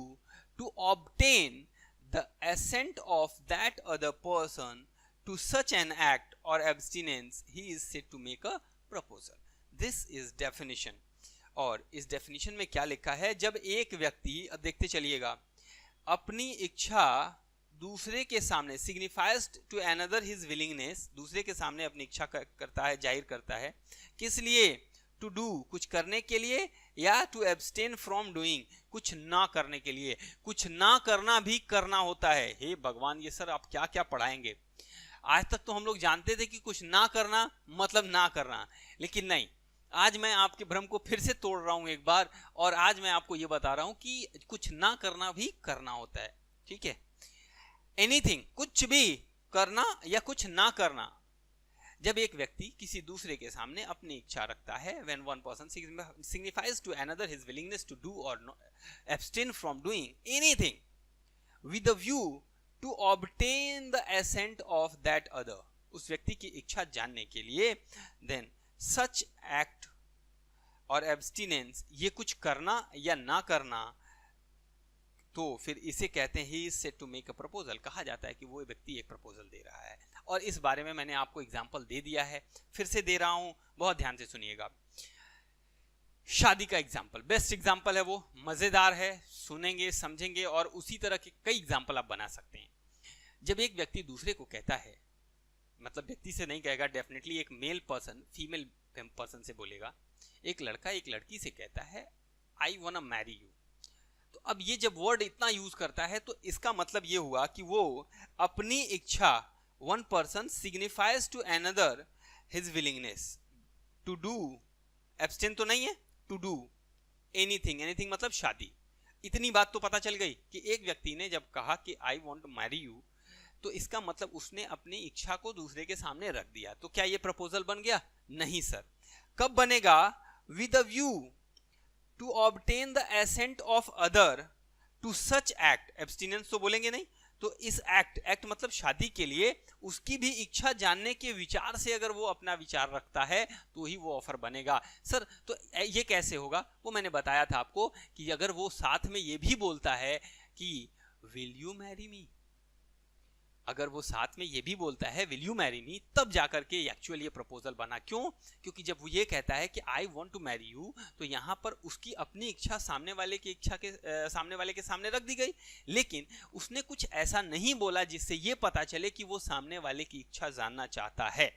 S1: to obtain the assent of that other person to such an act or abstinence, he is said to make a proposal. This is definition. और इस डेफिनेशन में क्या लिखा है? जब एक व्यक्ति, देखते चलिएगा, अपनी इच्छा दूसरे के सामने, signifies to another his willingness, दूसरे के सामने अपनी इच्छा करता है, जाहिर करता है, किस लिए? टू डू, कुछ करने के लिए, या टू एब्सटेन फ्रॉम डूइंग, कुछ ना करने के लिए। कुछ ना करना भी करना होता है। हे भगवान, ये सर आप क्या क्या पढ़ाएंगे? आज तक तो हम लोग जानते थे कि कुछ ना करना मतलब ना करना, लेकिन नहीं, आज मैं आपके भ्रम को फिर से तोड़ रहा हूं एक बार, और आज मैं आपको यह बता रहा हूं कि कुछ ना करना भी करना होता है। ठीक है, एनीथिंग, कुछ भी करना या कुछ ना करना। जब एक व्यक्ति किसी दूसरे के सामने अपनी इच्छा रखता है, when one person signifies to another his willingness to do or abstain from doing anything with a view to obtain the assent of that other, उस व्यक्ति की इच्छा जानने के लिए, then such act और abstinence, ये कुछ करना या ना करना, तो फिर इसे कहते हैं he is said to make a proposal। कहा जाता है कि वो व्यक्ति एक प्रपोजल दे रहा है। और इस बारे में मैंने आपको एग्जाम्पल दे दिया है, फिर से दे रहा हूं, बहुत ध्यान से सुनिएगा। शादी का एग्जाम्पल, बेस्ट एग्जाम्पल है वो, मजेदार है, सुनेंगे समझेंगे, और उसी तरह के कई एग्जाम्पल आप बना सकते हैं। जब एक व्यक्ति दूसरे को कहता है, मतलब व्यक्ति से नहीं कहेगा, डेफिनेटली एक मेल पर्सन फीमेल पर्सन से बोलेगा, एक लड़का एक लड़की से कहता है I want to marry you, तो अब ये जब वर्ड इतना यूज करता है, तो इसका मतलब ये हुआ कि वो अपनी इच्छा, one person signifies to another his willingness to do, abstain तो नहीं है, टू डू एनीथिंग, मतलब शादी। इतनी बात तो पता चल गई कि एक व्यक्ति ने जब कहा कि I want to marry you, तो इसका मतलब उसने अपनी इच्छा को दूसरे के सामने रख दिया। तो क्या ये प्रपोजल बन गया? नहीं सर। कब बनेगा? With a view to obtain the assent of other to such act. Abstinence तो बोलेंगे नहीं, तो इस एक्ट मतलब शादी के लिए उसकी भी इच्छा जानने के विचार से अगर वो अपना विचार रखता है तो ही वो ऑफर बनेगा। सर तो ये कैसे होगा? वो मैंने बताया था आपको कि अगर वो साथ में ये भी बोलता है कि विल यू मैरी मी, अगर वो साथ में ये भी बोलता है विल यू मैरी मी, तब जाकर के एक्चुअली ये प्रपोजल बना। क्यों? क्योंकि जब वो ये कहता है कि I want to marry you, तो यहां पर उसकी अपनी इच्छा सामने वाले की इच्छा के सामने वाले के सामने रख दी गई, लेकिन उसने कुछ ऐसा नहीं बोला जिससे ये पता चले कि वो सामने वाले की इच्छा जानना चाहता है।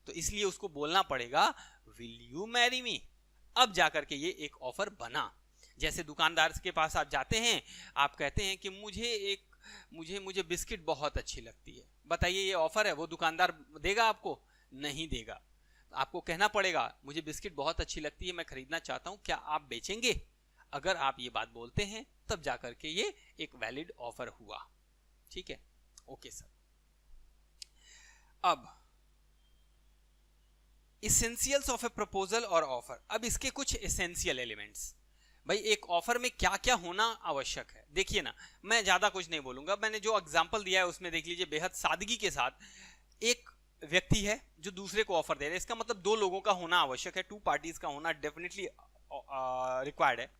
S1: तो इसलिए उसको बोलना पड़ेगा विल यू मैरी मी, अब जाकर के ये एक ऑफर बना। जैसे दुकानदार के पास आप जाते हैं, आप कहते हैं कि मुझे बिस्किट बहुत अच्छी लगती है, बताइए ये ऑफर है? वो दुकानदार देगा आपको? नहीं देगा। आपको कहना पड़ेगा मुझे बिस्किट बहुत अच्छी लगती है, मैं खरीदना चाहता हूं, क्या आप बेचेंगे? अगर आप ये बात बोलते हैं तब जाकर के ये एक वैलिड ऑफर हुआ। ठीक है, ओके सर। अब एसेंशियल्स ऑफ ए प्रपोजल और ऑफर। अब इसके कुछ एसेंशियल एलिमेंट्स, भाई एक ऑफर में क्या क्या होना आवश्यक है। देखिए ना, मैं ज्यादा कुछ नहीं बोलूंगा, मैंने जो एग्जांपल दिया है उसमें देख लीजिए बेहद सादगी के साथ। एक व्यक्ति है जो दूसरे को ऑफर दे रहा है, इसका मतलब दो लोगों का होना आवश्यक है, टू पार्टीज का होना डेफिनेटली रिक्वायर्ड है,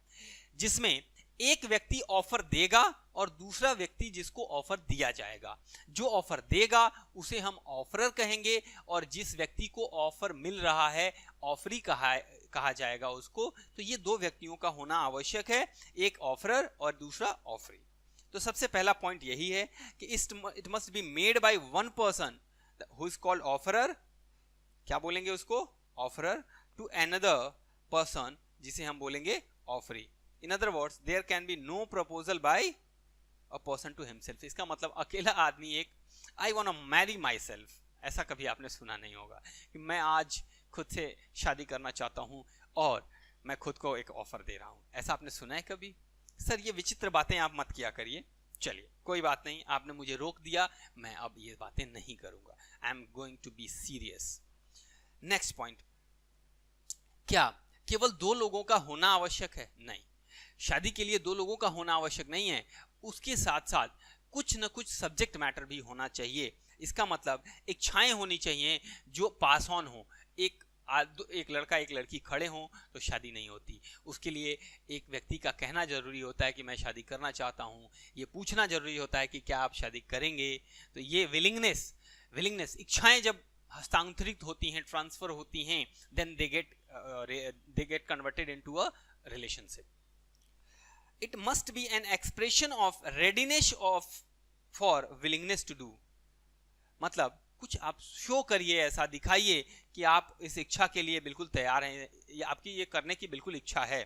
S1: जिसमें एक व्यक्ति ऑफर देगा और दूसरा व्यक्ति जिसको ऑफर दिया जाएगा। जो ऑफर देगा उसे हम ऑफरर कहेंगे और जिस व्यक्ति को ऑफर मिल रहा है ऑफरी कहा जाएगा उसको। तो ये दो व्यक्तियों का होना आवश्यक है, एक ऑफरर और दूसरा ऑफरी। तो सबसे पहला पॉइंट यही है कि it must be made by one person who is called offeror, क्या बोलेंगे उसको? ऑफरर, टू अनदर पर्सन जिसे हम बोलेंगे offeree. In other words, there can be no proposal by a person to himself। इसका मतलब अकेला आदमी एक I wanna marry myself, ऐसा कभी आपने सुना नहीं होगा कि मैं आज खुद से शादी करना चाहता हूं और मैं खुद को एक ऑफर दे रहा हूं। ऐसा आपने सुना है कभी? सर ये विचित्र बातें आप मत किया करिए। चलिए कोई बात नहीं, आपने मुझे रोक दिया, मैं अब ये बातें नहीं करूंगा। I am going to be serious. Next point, क्या केवल दो लोगों का होना आवश्यक है? नहीं, शादी के लिए दो लोगों का होना आवश्यक नहीं है, उसके साथ साथ कुछ न कुछ सब्जेक्ट मैटर भी होना चाहिए। इसका मतलब इच्छाएं होनी चाहिए जो पास ऑन हो। एक लड़का एक लड़की खड़े हों तो शादी नहीं होती, उसके लिए एक व्यक्ति का कहना जरूरी होता है कि मैं शादी करना चाहता हूं, ये पूछना जरूरी होता है कि क्या आप शादी करेंगे। तो ये विलिंगनेस इच्छाएं जब हस्तांतरित होती हैं, ट्रांसफर होती हैं, then they get converted into a relationship. It must be an expression of readiness for willingness to do। मतलब कुछ आप शो करिए, ऐसा दिखाइए कि आप इस इच्छा के लिए बिल्कुल तैयार हैं, या आपकी ये करने की बिल्कुल इच्छा है।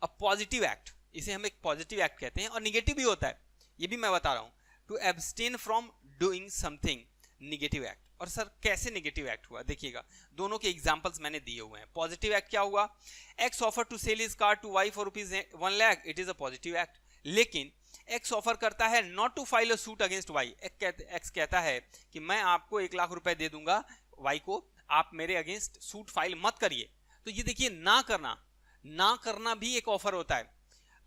S1: अ पॉजिटिव एक्ट, इसे हम एक पॉजिटिव एक्ट कहते हैं, और निगेटिव भी होता है, ये भी मैं बता रहा हूं। To abstain from doing something, negative act. और सर कैसे नेगेटिव एक्ट हुआ? देखिएगा, दोनों के एग्जांपल्स मैंने दिए हुए हैं। पॉजिटिव एक्ट क्या हुआ? X offer to sell his car to Y for rupees 1 lakh, it is a positive act. लेकिन एक्स ऑफर करता है not to file a suit against Y. X कहता है कि मैं आपको 1 लाख रुपए दे दूंगा वाई को, आप मेरे अगेंस्ट सूट फाइल मत करिए। तो ये देखिए, ना करना भी एक ऑफर होता है।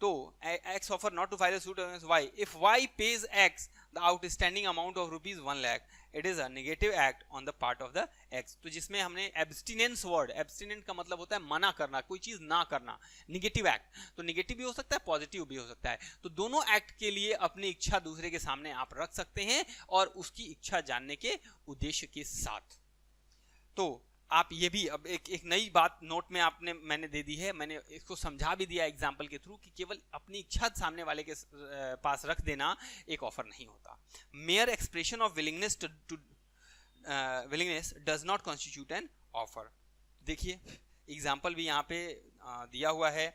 S1: तो X offer not to file a suit against Y, if Y pays X the outstanding amount of rupees 1 lakh, it is a negative act on the part of the X. तो जिसमें हमने एब्स्टिनेंस वर्ड, एब्स्टिनेंट का मतलब होता है मना करना, कोई चीज ना करना, नेगेटिव एक्ट। तो नेगेटिव भी हो सकता है, पॉजिटिव भी हो सकता है। तो दोनों एक्ट के लिए अपनी इच्छा दूसरे के सामने आप रख सकते हैं, और उसकी इच्छा जानने के उद्देश्य के साथ। तो आप ये भी अब एक नई बात नोट में मैंने दे दी है, मैंने इसको समझा भी दिया एग्जाम्पल के थ्रू कि केवल अपनी इच्छा सामने वाले के पास रख देना एक ऑफर नहीं होता। Mayor expression of willingness does not constitute an offer. देखिए एग्जाम्पल भी यहाँ पे दिया हुआ है।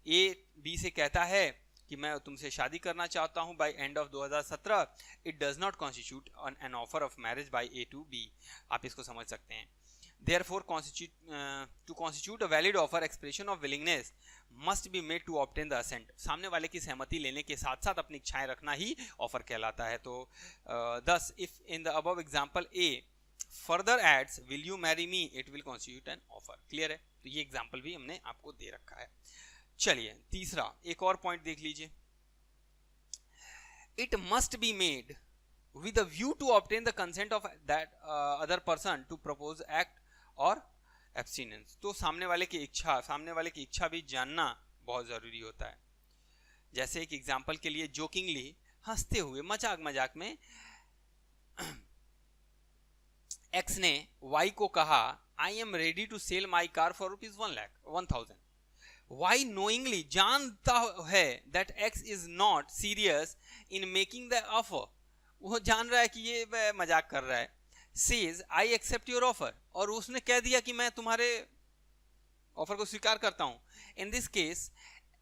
S1: ए बी से कहता है कि मैं तुमसे शादी करना चाहता हूं by end of 2017, it does not constitute an offer of marriage by A to B. आप इसको समझ सकते हैं। Therefore, to constitute a valid offer, expression of willingness must be made to obtain the assent. सामने वाले की सहमति लेने के साथ साथ अपनी इच्छाएं रखना ही ऑफर कहलाता है. तो thus, if in the above example A further adds will you marry me, it will constitute an offer. Clear है? तो ये एग्जाम्पल भी हमने आपको दे रखा है. चलिए तीसरा एक और पॉइंट देख लीजिए. It must be made with a view to obtain the consent of that other person to propose act और एब्सटिनेंस. तो सामने वाले की इच्छा भी जानना बहुत जरूरी होता है. जैसे एक एग्जांपल के लिए जोकिंगली हंसते हुए मजाक में एक्स ने वाई को कहा I am ready to sell my car for ₹1,00,000. Y knowingly जानता है that X is not serious in making the offer. वो जान रहा है कि ये मजाक कर रहा है. Says I accept your offer, और उसने कह दिया कि मैं तुम्हारे ऑफर को स्वीकार करता हूं. In this case,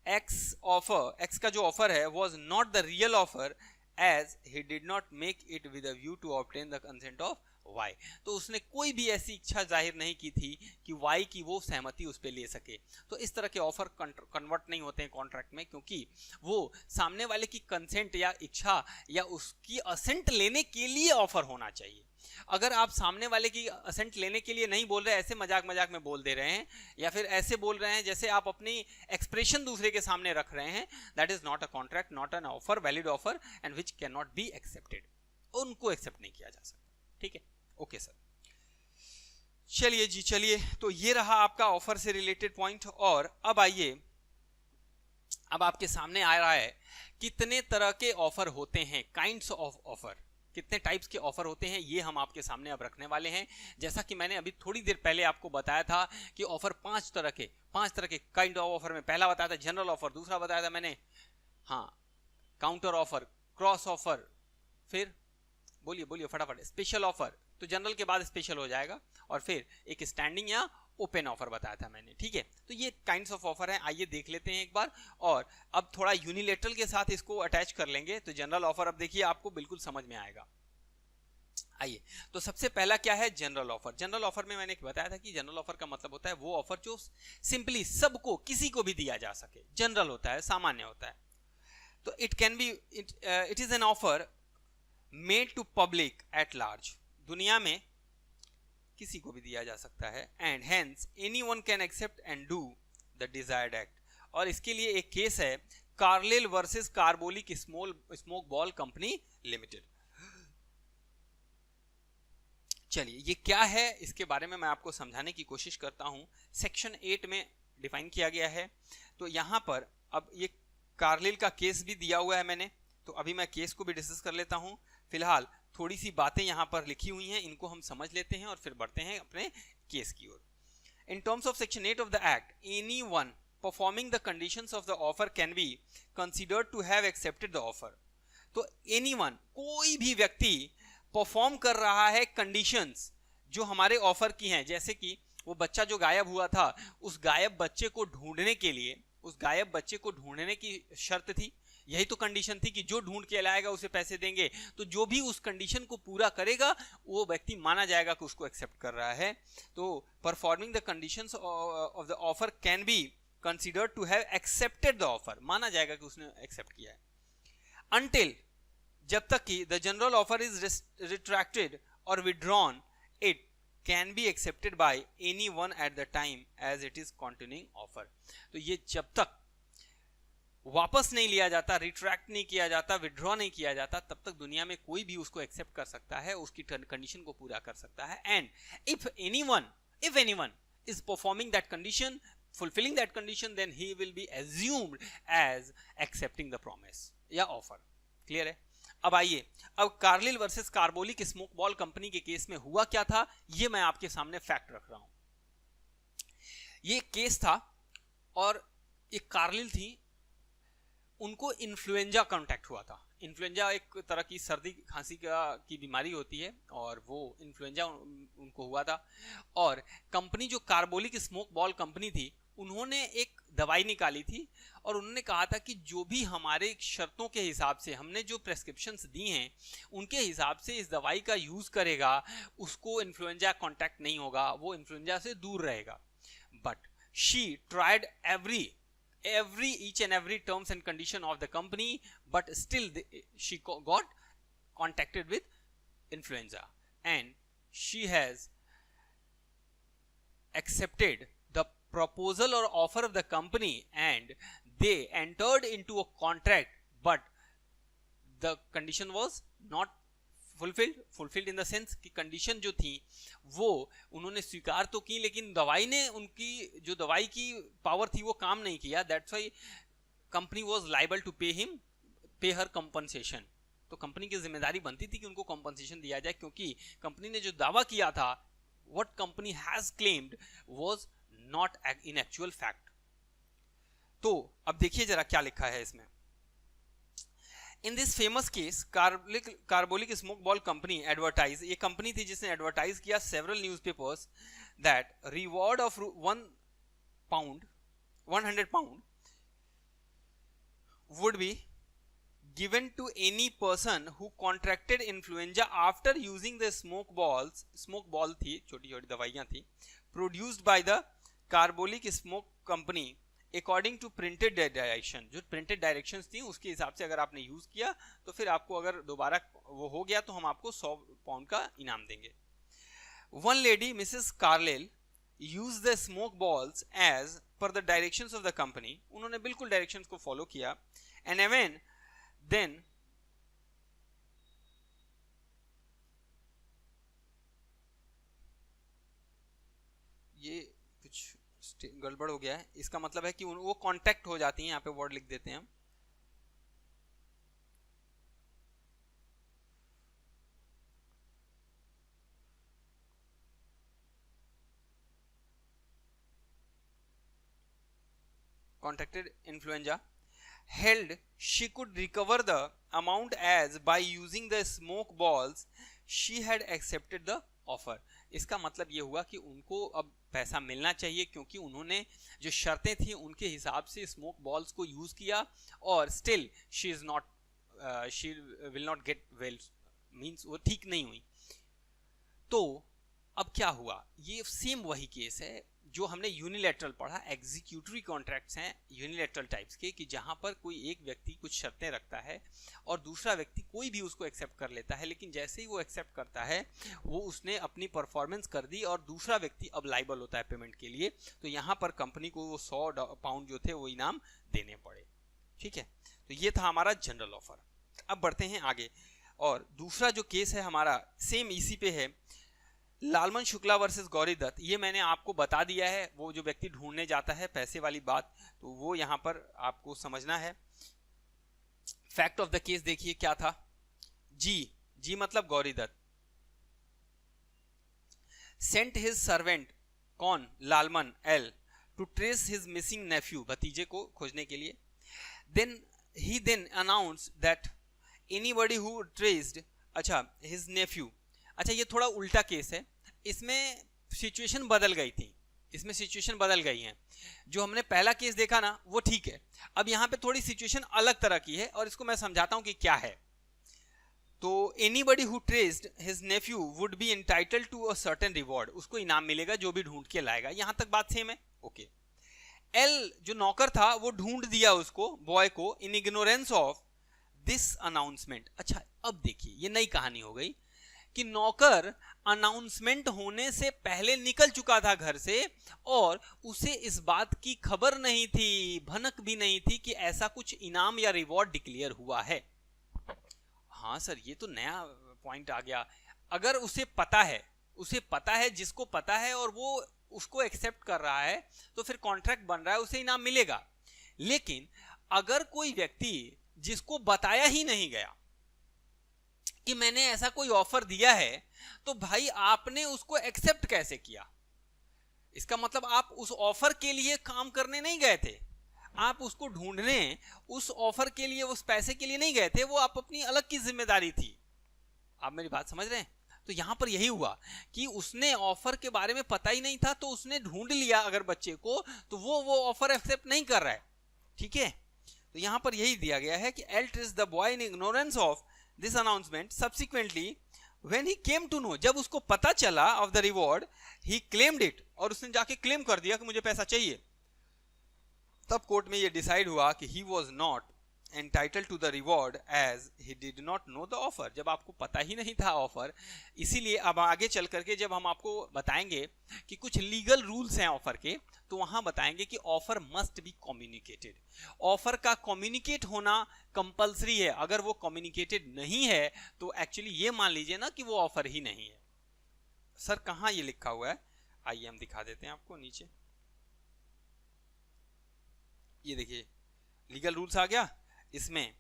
S1: X का जो ऑफर है was not the real offer as he did not make it with a view to obtain the consent of Y. तो उसने कोई भी ऐसी इच्छा जाहिर नहीं की थी कि Y की वो सहमति उस पर ले सके. तो इस तरह के ऑफर कन्वर्ट नहीं होते हैं कॉन्ट्रैक्ट में, क्योंकि वो सामने वाले की कंसेंट या इच्छा या उसकी असेंट लेने के लिए ऑफर होना चाहिए. अगर आप सामने वाले की असेंट लेने के लिए नहीं बोल रहे, ऐसे मजाक में बोल दे रहे हैं या फिर ऐसे बोल रहे हैं जैसे आप अपनी एक्सप्रेशन दूसरे के सामने रख रहे हैं, that is not a contract, not an offer, valid offer and which can not be accepted. उनको एक्सेप्ट नहीं किया जा सकता. ठीक है, ओके सर. चलिए तो ये रहा आपका ऑफर से रिलेटेड पॉइंट. और अब आइए, अब आपके सामने आ रहा है कितने तरह के ऑफर होते हैं, काइंड्स ऑफ ऑफर, कितने टाइप्स के ऑफर होते हैं, ये हम आपके सामने अब रखने वाले हैं. जैसा कि मैंने अभी थोड़ी देर पहले आपको बताया था कि ऑफर पांच तरह के काइंड ऑफ ऑफर में पहला बताया था जनरल ऑफर, दूसरा बताया था मैंने काउंटर ऑफर, क्रॉस ऑफर, फिर बोलिए फटाफट स्पेशल ऑफर. तो जनरल के बाद स्पेशल हो जाएगा, और फिर एक स्टैंडिंग या ओपन ऑफर बताया था मैंने. ठीक है, तो ये काइंड्स ऑफ ऑफर हैं. आइए देख लेते हैं एक बार, और अब थोड़ा यूनिलेटरल के साथ इसको अटैच कर लेंगे. तो जनरल ऑफर अब देखिए आपको बिल्कुल समझ में आएगा. आइए, तो सबसे पहला क्या है, जनरल ऑफर. जनरल ऑफर में मैंने बताया था कि जनरल ऑफर का मतलब होता है वो ऑफर जो सिंपली सबको, किसी को भी दिया जा सके. जनरल होता है, सामान्य होता है. तो it can be, it is an offer made to public at large. दुनिया में किसी को भी दिया जा सकता है. And hence anyone can accept and do the desired act. और इसके लिए एक केस है Carlill versus Carbolic Smoke Ball Company Limited. चलिए ये क्या है, इसके बारे में मैं आपको समझाने की कोशिश करता हूं. सेक्शन 8 में डिफाइन किया गया है. तो यहां पर अब ये कार्लिल का केस भी दिया हुआ है मैंने, तो अभी मैं केस को भी डिस्कस कर लेता हूं. फिलहाल थोड़ी सी बातें यहां पर लिखी हुई हैं, इनको हम समझ लेते हैं और फिर बढ़ते हैं अपने केस की ओर. In terms of section 8 of the act, anyone performing the conditions of the offer can be considered to have accepted the offer. तो एनीवन, कोई भी व्यक्ति परफॉर्म कर रहा है कंडीशंस जो हमारे ऑफर की हैं. जैसे कि वो बच्चा जो गायब हुआ था, उस गायब बच्चे को ढूंढने के लिए, उस गायब बच्चे को ढूंढने की शर्त थी, यही तो कंडीशन थी कि जो ढूंढ के लाएगा उसे पैसे देंगे. तो जो भी उस कंडीशन को पूरा करेगा वो व्यक्ति माना जाएगा कि उसको एक्सेप्ट कर रहा है. तो performing the conditions of the offer can be considered to have accepted the offer, माना जाएगा कि उसने एक्सेप्ट किया है. अनटिल, जब तक कि the general offer is retracted और withdrawn, it can be accepted by anyone at the time as it is continuing offer. तो ये जब तक वापस नहीं लिया जाता, रिट्रैक्ट नहीं किया जाता, विड्रॉ नहीं किया जाता, तब तक दुनिया में कोई भी उसको एक्सेप्ट कर सकता है, उसकी कंडीशन को पूरा कर सकता है. And if anyone is performing that condition, fulfilling that condition, then he will be assumed as accepting the promise या ऑफर. क्लियर है? अब आइए, अब Carlill versus Carbolic Smoke Ball company के केस में हुआ क्या था, ये मैं आपके सामने फैक्ट रख रहा हूं. ये केस था और एक कार्लिल थी, उनको इन्फ्लुएंजा कॉन्टैक्ट हुआ था. इन्फ्लुएंजा एक तरह की सर्दी खांसी की बीमारी होती है, और वो इन्फ्लुएंजा उनको हुआ था. और कंपनी जो कार्बोलिक स्मोक बॉल कंपनी थी, उन्होंने एक दवाई निकाली थी और उन्होंने कहा था कि जो भी हमारे शर्तों के हिसाब से हमने जो प्रेस्क्रिप्शंस दी हैं उनके हिसाब से इस दवाई का यूज करेगा उसको इन्फ्लुएंजा कांटेक्ट नहीं होगा, वो इन्फ्लुएंजा से दूर रहेगा. But she tried each and every terms and condition of the company, but still she got contacted with influenza, and she has accepted the proposal or offer of the company and they entered into a contract, but the condition was not fulfilled in the sense कि condition जो थी वो उन्होंने स्वीकार तो की लेकिन दवाई ने उनकी जो दवाई की पावर थी वो काम नहीं किया. That's why company was liable to pay her compensation. तो कंपनी की जिम्मेदारी बनती थी कि उनको कंपनसेशन दिया जाए क्योंकि कंपनी ने जो दावा किया था what company has claimed was not in actual fact. तो अब देखिए जरा क्या लिखा है इसमें. In this famous case, Carbolic Smoke Ball Company advertised, ये कंपनी थी जिसने एडवर्टाइज किया several newspapers that reward of £100 would be given to any person who contracted influenza after using the smoke ball थी, छोटी छोटी दवाइयाँ थी, produced by the Carbolic Smoke Company according to printed direction. जो printed directions थी उसके हिसाब से अगर आपने यूज किया तो फिर आपको अगर दोबारा वो हो गया तो हम आपको £100 का इनाम देंगे. One lady Mrs Carlill use the smoke balls as per the directions of the company. उन्होंने बिल्कुल डायरेक्शंस को फॉलो किया. एंड इवन देन ये कुछ गड़बड़ हो गया है. इसका मतलब है कि वो कांटेक्ट हो जाती हैं. यहाँ पे वर्ड लिख देते हैं हम. Contracted influenza held she could recover the amount as by using the smoke balls she had accepted the offer. इसका मतलब ये हुआ कि उनको अब पैसा मिलना चाहिए क्योंकि उन्होंने जो शर्तें थी उनके हिसाब से स्मोक बॉल्स को यूज किया और still she will not get well, means वो ठीक नहीं हुई. तो अब क्या हुआ, ये सेम वही केस है जो हमने यूनिलैटरल पढ़ा. एग्जीक्यूटरी कॉन्ट्रैक्ट्स हैं यूनिलैटरल टाइप्स के कि जहां पर कोई एक व्यक्ति कुछ शर्तें रखता है और दूसरा व्यक्ति कोई भी उसको एक्सेप्ट कर लेता है, लेकिन जैसे ही वो एक्सेप्ट करता है वो उसने अपनी परफॉर्मेंस कर दी और दूसरा व्यक्ति अब लाइबल होता है पेमेंट के लिए. तो यहां पर कंपनी को वो £100 जो थे वो इनाम देने पड़े. ठीक है, तो ये था हमारा जनरल ऑफर. अब बढ़ते हैं आगे और दूसरा जो केस है हमारा सेम इसी पे है, लालमन शुक्ला वर्सेस गौरी दत्त. ये मैंने आपको बता दिया है, वो जो व्यक्ति ढूंढने जाता है पैसे वाली बात, तो वो यहां पर आपको समझना है. फैक्ट ऑफ द केस देखिए क्या था. जी मतलब Gauri Datt sent his servant, कौन, Lalman L, to trace his missing nephew, भतीजे को खोजने के लिए. Then announce that anybody who traced, अच्छा हिज नेफ्यू. अच्छा ये थोड़ा उल्टा केस है, इसमें सिचुएशन बदल गई थी, इसमें सिचुएशन बदल गई है. जो हमने पहला केस देखा ना वो ठीक है, अब यहाँ पे थोड़ी सिचुएशन अलग तरह की है और इसको मैं समझाता हूँ कि क्या है. तो anybody who traced his nephew would be entitled to a certain reward, उसको इनाम मिलेगा जो भी ढूंढ के लाएगा. यहाँ तक बात सेम है. ओके. एल जो नौकर था वो ढूंढ दिया उसको, बॉय को, इन इग्नोरेंस ऑफ दिस अनाउंसमेंट. अच्छा अब देखिए ये नई कहानी हो गई कि नौकर अनाउंसमेंट होने से पहले निकल चुका था घर से और उसे इस बात की खबर नहीं थी, भनक भी नहीं थी कि ऐसा कुछ इनाम या रिवॉर्ड डिक्लेयर हुआ है. हाँ सर ये तो नया पॉइंट आ गया. अगर उसे पता है जिसको पता है और वो उसको एक्सेप्ट कर रहा है तो फिर कॉन्ट्रैक्ट बन रहा है, उसे इनाम मिलेगा. लेकिन अगर कोई व्यक्ति जिसको बताया ही नहीं गया कि मैंने ऐसा कोई ऑफर दिया है तो भाई आपने उसको एक्सेप्ट कैसे किया? इसका मतलब आप उस ऑफर के लिए काम करने नहीं गए थे, आप उसको ढूंढने उस ऑफर के लिए, उस पैसे के लिए नहीं गए थे, वो आप अपनी अलग की जिम्मेदारी थी. आप मेरी बात समझ रहे हैं? तो यहां पर यही हुआ कि उसने ऑफर के बारे में पता ही नहीं था, तो उसने ढूंढ लिया अगर बच्चे को, तो वो ऑफर एक्सेप्ट नहीं कर रहा है, ठीक है। तो यहां पर यही दिया गया है कि एल्ट is the boy in ignorance of this announcement subsequently when he came to know, जब उसको पता चला of the reward he claimed it, और उसने जाके क्लेम कर दिया कि मुझे पैसा चाहिए। तब कोर्ट में ये डिसाइड हुआ कि he was not entitled to the reward as he did not know the offer, जब आपको पता ही नहीं था ऑफर। इसीलिए अब आगे चल करके जब हम आपको बताएंगे कि कुछ लीगल रूल्स हैं ऑफर के, तो वहां बताएंगे कि offer must be communicated, offer का कम्युनिकेट होना कंपलसरी है। अगर वो कम्युनिकेटेड नहीं है तो एक्चुअली ये मान लीजिए ना कि वो ऑफर ही नहीं है। सर कहां ये लिखा हुआ है, आइए हम दिखा देते हैं आपको नीचे। ये देखिए लीगल रूल्स आ गया इसमें,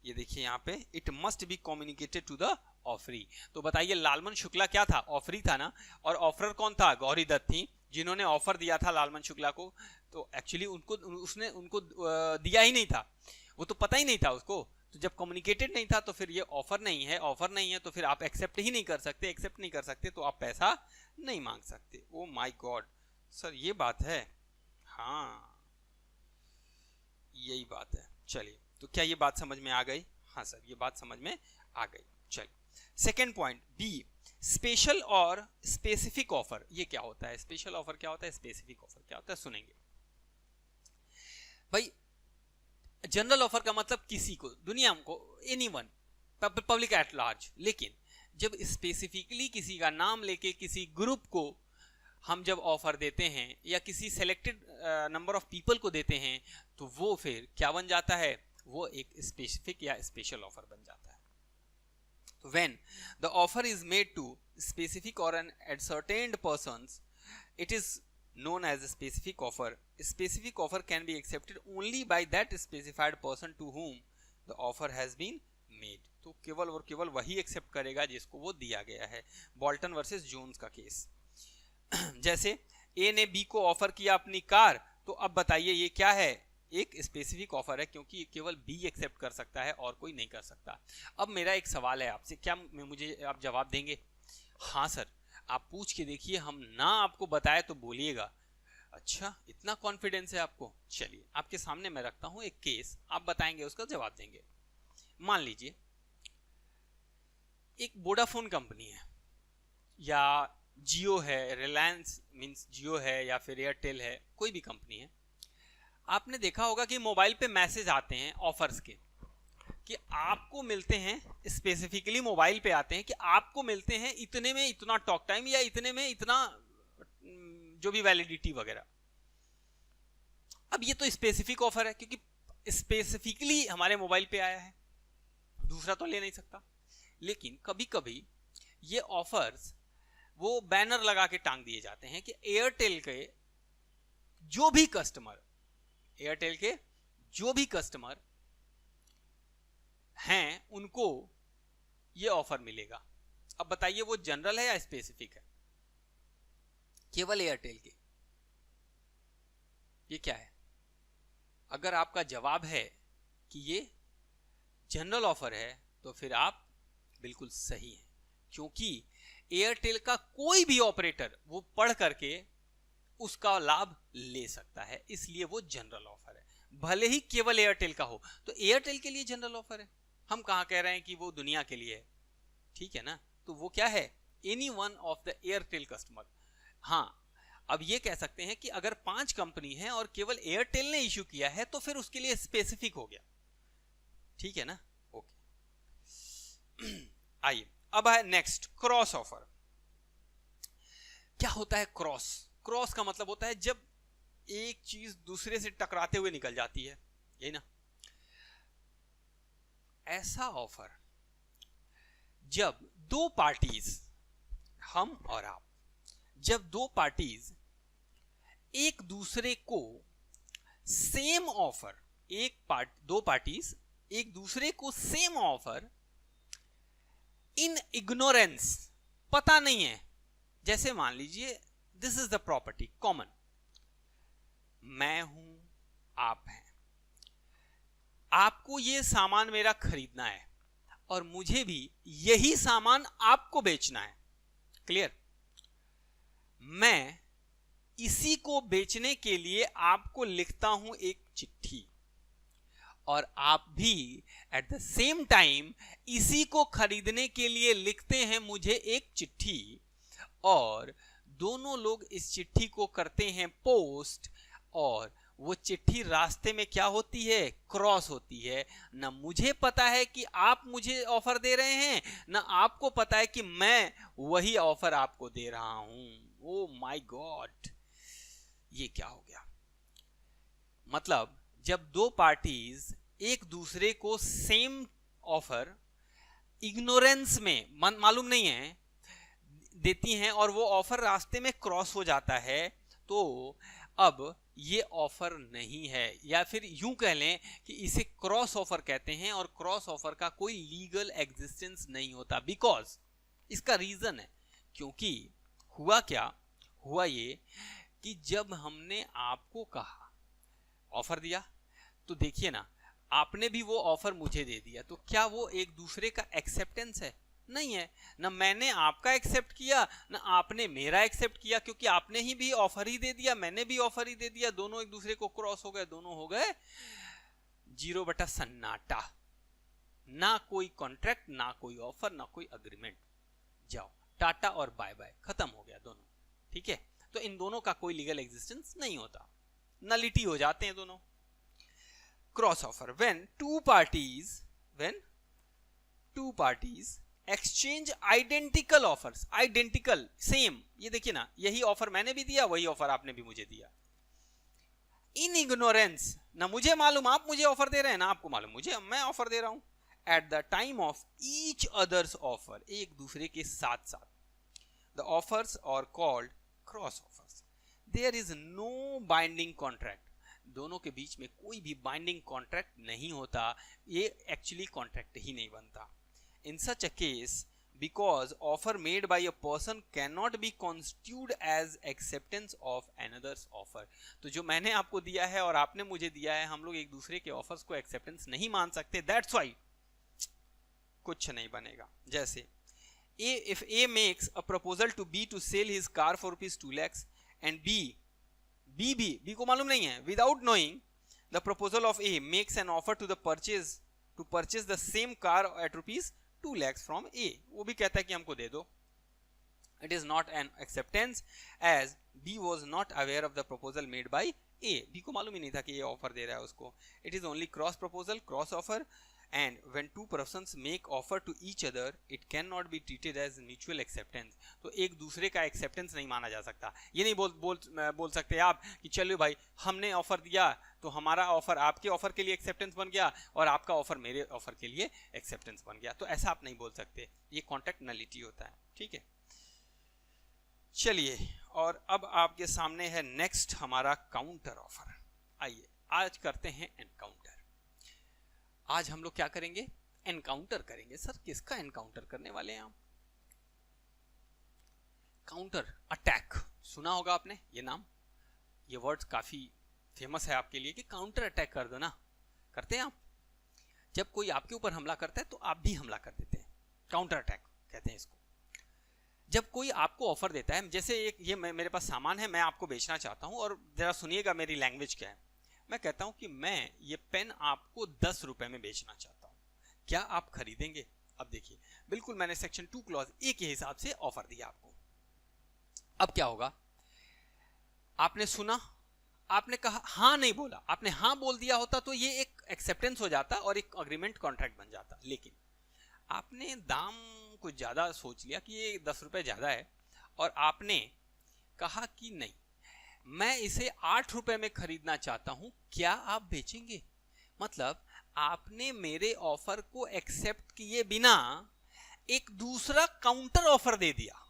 S1: ये देखिए यहाँ पे it must be communicated to the offeree. तो बताइए लालमन शुक्ला क्या था, ऑफरी था ना, और ऑफरर कौन था, गौरी दत्त थी जिन्होंने ऑफर दिया था लालमन शुक्ला को। तो एक्चुअली उसने उनको दिया ही नहीं था, वो तो पता ही नहीं था उसको। तो जब कम्युनिकेटेड नहीं था तो फिर ये ऑफर नहीं है, ऑफर नहीं है तो फिर आप एक्सेप्ट ही नहीं कर सकते, एक्सेप्ट नहीं कर सकते तो आप पैसा नहीं मांग सकते। ओ माय गॉड सर ये बात है, हाँ यही बात है। चलिए तो क्या ये बात समझ में आ गई, हाँ सर ये बात समझ में आ गई। चलिए सेकेंड पॉइंट बी, स्पेशल और स्पेसिफिक ऑफर। ये क्या होता है, स्पेशल ऑफर क्या होता है, स्पेसिफिक ऑफर क्या होता है, सुनेंगे भाई। जनरल ऑफर का मतलब किसी को, दुनिया को, एनीवन, पब्लिक एट लार्ज। लेकिन जब स्पेसिफिकली किसी का नाम लेके किसी ग्रुप को हम जब ऑफर देते हैं या किसी सेलेक्टेड नंबर ऑफ पीपल को देते हैं तो वो फिर क्या बन जाता है, वो एक स्पेसिफिक या स्पेशल ऑफर बन जाता है। तो when the offer is made to specific और an ascertained persons, it is known as a specific offer. Specific offer can be accepted only by that specified person to whom the offer has been made. तो केवल और केवल वही accept करेगा जिसको वो दिया गया है। बॉल्टन वर्सेस जोन्स का केस। जैसे ए ने बी को ऑफर किया अपनी कार, तो अब बताइए ये क्या है, एक स्पेसिफिक ऑफर है क्योंकि केवल बी एक्सेप्ट कर सकता है और कोई नहीं कर सकता। अब मेरा एक सवाल है आपसे, क्या मुझे आप जवाब देंगे, हाँ सर आप पूछ के देखिए, हम ना आपको बताए तो बोलिएगा। अच्छा इतना कॉन्फिडेंस है आपको, चलिए आपके सामने मैं रखता हूं एक केस, आप बताएंगे उसका जवाब देंगे। मान लीजिए एक वोडाफोन कंपनी है या जियो है, रिलायंस मींस जियो है या फिर एयरटेल है, कोई भी कंपनी है। आपने देखा होगा कि मोबाइल पे मैसेज आते हैं ऑफर्स के कि आपको मिलते हैं, स्पेसिफिकली मोबाइल पे आते हैं कि आपको मिलते हैं इतने में इतना टॉक टाइम या इतने में इतना जो भी वैलिडिटी वगैरह। अब ये तो स्पेसिफिक ऑफर है क्योंकि स्पेसिफिकली हमारे मोबाइल पे आया है, दूसरा तो ले नहीं सकता। लेकिन कभी कभी ये ऑफर्स वो बैनर लगा के टांग दिए जाते हैं कि एयरटेल के जो भी कस्टमर, एयरटेल के जो भी कस्टमर हैं उनको ये ऑफर मिलेगा। अब बताइए वो जनरल है या स्पेसिफिक है, केवल एयरटेल के, ये क्या है? अगर आपका जवाब है कि ये जनरल ऑफर है तो फिर आप बिल्कुल सही हैं, क्योंकि एयरटेल का कोई भी ऑपरेटर वो पढ़ करके उसका लाभ ले सकता है, इसलिए वो जनरल ऑफर है। भले ही केवल एयरटेल का हो तो एयरटेल के लिए जनरल ऑफर है, हम कहां कह रहे हैं कि वो दुनिया के लिए है, ठीक है ना। तो वो क्या है, any one of the Airtel customer. हाँ अब ये कह सकते हैं कि अगर 5 कंपनी है और केवल एयरटेल ने इश्यू किया है तो फिर उसके लिए स्पेसिफिक हो गया, ठीक है ना। ओके आइए अब है नेक्स्ट, क्रॉस ऑफर। क्या होता है क्रॉस? क्रॉस का मतलब होता है जब एक चीज दूसरे से टकराते हुए निकल जाती है, यही ना। ऐसा ऑफर जब दो पार्टीज, हम और आप, जब दो पार्टीज एक दूसरे को सेम ऑफर, दो पार्टीज एक दूसरे को सेम ऑफर इन इग्नोरेंस, पता नहीं है। जैसे मान लीजिए this is the property common, मैं हूं आप हैं, आपको ये सामान मेरा खरीदना है और मुझे भी यही सामान आपको बेचना है, क्लियर? मैं इसी को बेचने के लिए आपको लिखता हूं एक चिट्ठी, और आप भी एट द सेम टाइम इसी को खरीदने के लिए लिखते हैं मुझे एक चिट्ठी, और दोनों लोग इस चिट्ठी को करते हैं पोस्ट, और वो चिट्ठी रास्ते में क्या होती है? क्रॉस होती है। ना मुझे पता है कि आप मुझे ऑफर दे रहे हैं, ना आपको पता है कि मैं वही ऑफर आपको दे रहा हूं। ओ माय गॉड, ये क्या हो गया? मतलब जब दो पार्टीज एक दूसरे को सेम ऑफर इग्नोरेंस में, मालूम नहीं है, देती हैं, और वो ऑफर रास्ते में क्रॉस हो जाता है, तो अब ये ऑफर नहीं है, या फिर यूं कह लें कि इसे क्रॉस ऑफर कहते हैं, और क्रॉस ऑफर का कोई लीगल एग्जिस्टेंस नहीं होता। बिकॉज इसका रीजन है, क्योंकि हुआ क्या, हुआ ये कि जब हमने आपको कहा, ऑफर दिया, तो देखिए ना, आपने भी वो ऑफर मुझे दे दिया, तो क्या वो एक दूसरे का एक्सेप्टेंस है? नहीं है। ना मैंने आपका एक्सेप्ट किया, ना आपने मेरा एक्सेप्ट किया, क्योंकि आपने ही भी ऑफर ही दे दिया, मैंने भी ऑफर ही दे दिया, दोनों एक दूसरे को क्रॉस हो गए, दोनों हो गए जीरो बटा सन्नाटा। ना कोई कॉन्ट्रैक्ट, ना कोई ऑफर, ना कोई अग्रीमेंट। जाओ, टाटा और बाय बाय, खत्म हो गया दोनों। ठीक है, तो इन दोनों का कोई लीगल एग्जिस्टेंस नहीं होता, नलिटी हो जाते हैं दोनों। Cross offer, when two parties exchange identical offers, identical, same, ये देखिए ना, यही ऑफर मैंने भी दिया, वही ऑफर आपने भी मुझे दिया, इन इग्नोरेंस, ना मुझे मालूम आप मुझे ऑफर दे रहे हैं, ना आपको मालूम मुझे मैं ऑफर दे रहा हूं, at the time of each other's offer, एक दूसरे के साथ साथ, the offers are called cross offers. There is no binding contract, दोनों के बीच में कोई भी बाइंडिंग कॉन्ट्रैक्ट नहीं होता, ये एक्चुअली कॉन्ट्रैक्ट ही नहीं बनता। In such a case, because offer made by a person cannot be construed as acceptance of another's offer, तो जो मैंने आपको दिया है और आपने मुझे दिया है, हम लोग एक दूसरे के ऑफर्स को एक्सेप्टेंस नहीं मान सकते, that's why कुछ नहीं बनेगा। जैसे if A makes a proposal to B to sell his car for rupees 2 lakhs and B को मालूम नहीं है, without knowing the proposal of A makes an offer to purchase the same car at rupees 2 lakhs from A, वो भी कहता है कि हमको दे दो। It is not an acceptance as B was not aware of the proposal made by A, B को मालूम ही नहीं था कि ये ऑफर दे रहा है उसको। It is only cross proposal, cross offer, and when two persons make offer to each other, it cannot be treated as mutual acceptance, तो एक दूसरे का एक्सेप्टेंस नहीं माना जा सकता। ये नहीं बोल सकते आप कि चलो भाई हमने ऑफर दिया तो हमारा ऑफर आपके ऑफर के लिए एक्सेप्टेंस बन गया और आपका ऑफर मेरे ऑफर के लिए एक्सेप्टेंस बन गया, तो ऐसा आप नहीं बोल सकते, ये कॉन्ट्रैक्ट नलिटी होता है। ठीक है, चलिए, और अब आपके सामने है नेक्स्ट हमारा काउंटर ऑफर। आइए आज करते हैं एनकाउंटर। आज हम लोग क्या करेंगे? एनकाउंटर करेंगे। सर किसका एनकाउंटर करने वाले हैं आप? काउंटर अटैक, सुना होगा आपने ये नाम, ये वर्ड काफी फेमस है आपके लिए कि काउंटर अटैक कर दो ना, करते हैं आप? जब कोई आपके ऊपर हमला करता है तो आप भी हमला कर देते हैं, काउंटर अटैक कहते हैं इसको। जब कोई आपको ऑफर देता है, जैसे एक ये मेरे पास सामान है, मैं आपको बेचना चाहता हूं, और जरा सुनिएगा मेरी लैंग्वेज क्या है। मैं कहता हूं कि मैं ये पेन आपको 10 रुपए में बेचना चाहता हूं, क्या आप खरीदेंगे? अब देखिए, बिल्कुल मैंने सेक्शन 2 क्लॉज ए के हिसाब से ऑफर दिया आपको। अब क्या होगा? आपने सुना, आपने कहा हाँ, नहीं बोला, आपने हाँ बोल दिया होता तो ये एक एक्सेप्टेंस हो जाता और एक अग्रीमेंट कॉन्ट्रैक्ट बन जाता, लेकिन आपने दाम कुछ ज्यादा सोच लिया कि ये 10 रुपए ज्यादा है, और आपने कहा कि नहीं, मैं इसे 8 रुपए में खरीदना चाहता हूं, क्या आप बेचेंगे? मतलब आपने मेरे ऑफर को एक्सेप्ट किए बिना एक दूसरा काउंटर ऑफर दे दिया,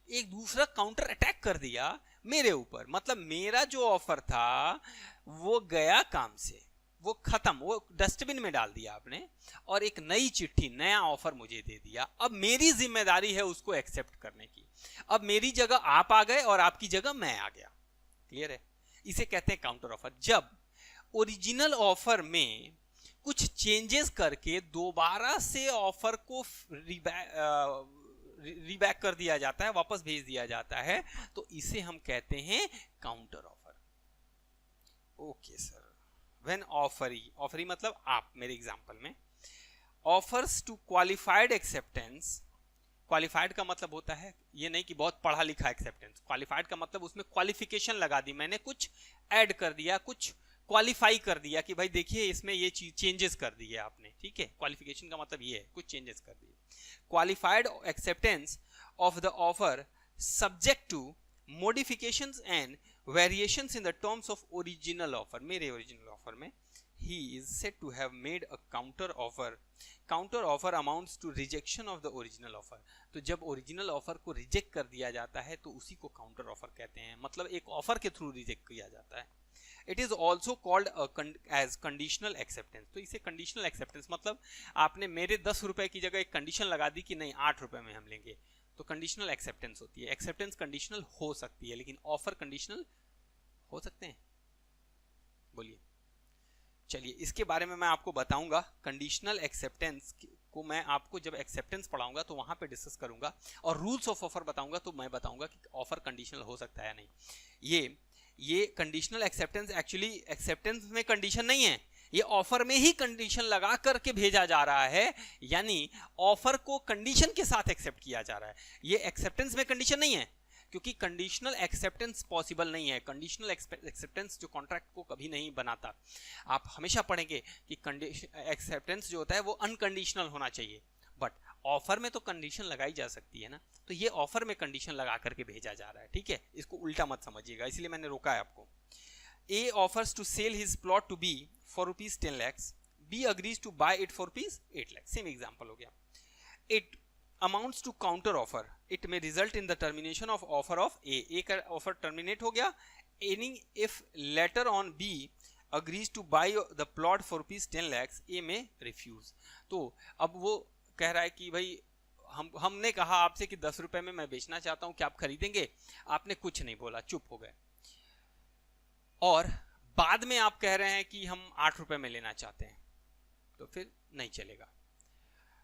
S1: एक दूसरा काउंटर अटैक कर दिया मेरे ऊपर। मतलब मेरा जो ऑफर था वो गया काम से, वो खत्म, वो डस्टबिन में डाल दिया आपने, और एक नई चिट्ठी, नया ऑफर मुझे दे दिया। अब मेरी जिम्मेदारी है उसको एक्सेप्ट करने की। अब मेरी जगह आप आ गए और आपकी जगह मैं आ गया। क्लियर है? इसे कहते हैं काउंटर ऑफर। जब ओरिजिनल ऑफर में कुछ चेंजेस करके दोबारा से ऑफर को रीबैक कर दिया जाता है, वापस भेज दिया जाता है, तो इसे हम कहते हैं counter offer. Okay sir, when offeree मतलब आप मेरे एग्जांपल में offers to qualified acceptance, qualified का मतलब होता है ये नहीं कि बहुत पढ़ा लिखा एक्सेप्टेंस, क्वालिफाइड का मतलब उसमें क्वालिफिकेशन लगा दी मैंने, कुछ ऐड कर दिया, कुछ क्वालिफाई कर दिया कि भाई देखिए इसमें ये चीज चेंजेस कर दिए आपने, ठीक है, क्वालिफिकेशन का मतलब ये है कुछ चेंजेस कर दिए। Qualified acceptance of the offer subject to modifications and variations in the terms of original offer. मेरे ओरिजिनल ऑफर में he is said to have made a counter offer amounts to rejection of the original offer। तो जब original offer को reject कर दिया जाता है तो उसी को काउंटर ऑफर कहते हैं, मतलब एक ऑफर के थ्रू रिजेक्ट किया जाता है। It is also called as conditional acceptance. तो इसे कंडीशनल एक्सेप्टेंस मतलब आपने मेरे 10 रुपए की जगह एक कंडीशन लगा दी कि नहीं 8 रुपए में हम लेंगे, तो कंडीशनल एक्सेप्टेंस होती है। एक्सेप्टेंस कंडीशनल हो सकती है लेकिन ऑफर कंडीशनल हो सकते हैं? बोलिए। चलिए इसके बारे में मैं आपको बताऊंगा। कंडीशनल एक्सेप्टेंस को मैं आपको जब एक्सेप्टेंस पढ़ाऊंगा तो वहां पे डिस्कस करूंगा, और रूल्स ऑफ ऑफर बताऊंगा तो मैं बताऊंगा कि ऑफर कंडीशनल हो सकता है या नहीं। ये कंडीशनल एक्सेप्टेंस एक्चुअली एक्सेप्टेंस में कंडीशन नहीं है, ये ऑफर में ही कंडीशन लगा करके भेजा जा रहा है, यानी ऑफर को कंडीशन के साथ एक्सेप्ट किया जा रहा है। ये एक्सेप्टेंस में कंडीशन नहीं है, क्योंकि कंडीशनल एक्सेप्टेंस पॉसिबल नहीं है। कंडीशनल एक्सेप्टेंस जो कॉन्ट्रैक्ट को कभी नहीं बनाता। आप हमेशा पढ़ेंगे कि एक्सेप्टेंस जो होता है वो अनकंडीशनल होना चाहिए, बट ऑफर में तो कंडीशन लगाई जा सकती है ना, तो ये ऑफर में कंडीशन लगा करके भेजा जा रहा है, ठीक है, इसको उल्टा मत समझिएगा, इसलिए मैंने रोका है आपको। A offers to sell his plot to B for rupees 10 lakhs, B agrees to buy it for rupees 8 lakhs। Same example हो गया। It amounts to counter offer, it may result in the termination of offer of A का offer terminate हो गया, any if later on B agrees to buy the plot for rupees 10 lakhs, A may refuse। तो अब वो कह रहा है कि भाई हमने कहा आपसे कि 10 रुपए में मैं बेचना चाहता हूं, क्या आप खरीदेंगे? आपने कुछ नहीं बोला, चुप हो गए, और बाद में आप कह रहे हैं कि हम 8 रुपए में लेना चाहते हैं, तो फिर नहीं चलेगा।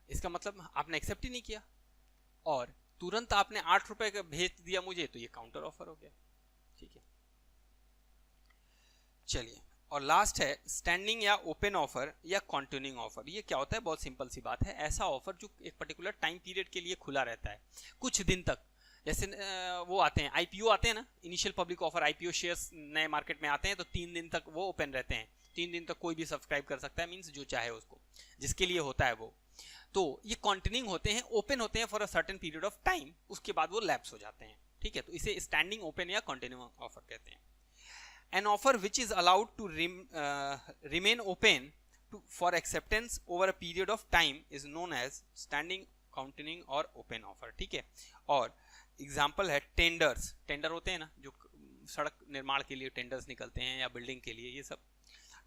S1: इसका मतलब आपने एक्सेप्ट ही नहीं किया और तुरंत आपने 8 रुपए का भेज दिया मुझे, तो ये काउंटर ऑफर हो गया, ठीक है। चलिए, और लास्ट है स्टैंडिंग या ओपन ऑफर या कंटिन्यूइंग ऑफर। ये क्या होता है? बहुत सिंपल सी बात है, ऐसा ऑफर जो एक पर्टिकुलर टाइम पीरियड के लिए खुला रहता है, कुछ दिन तक। जैसे वो आते हैं आईपीओ आते हैं ना, initial public offer, IPO shares नए मार्केट में आते हैं तो 3 दिन तक वो ओपन रहते हैं। 3 दिन तक कोई भी सब्सक्राइब कर सकता है, मींस जो चाहे उसको, जिसके लिए होता है वो। तो ये कंटिन्यूइंग होते हैं, ओपन होते हैं for a certain period of time, उसके बाद वो लैप्स हो जाते हैं, ठीक है। तो इसे स्टैंडिंग ओपन या कंटिन्यूइंग ऑफर कहते हैं। An offer which is allowed to remain open for acceptance over a period of time is known as standing, continuing और open offer, ठीक है। और एग्जाम्पल है टेंडर्स। टेंडर होते हैं ना जो सड़क निर्माण के लिए टेंडर्स निकलते हैं या बिल्डिंग के लिए, ये सब।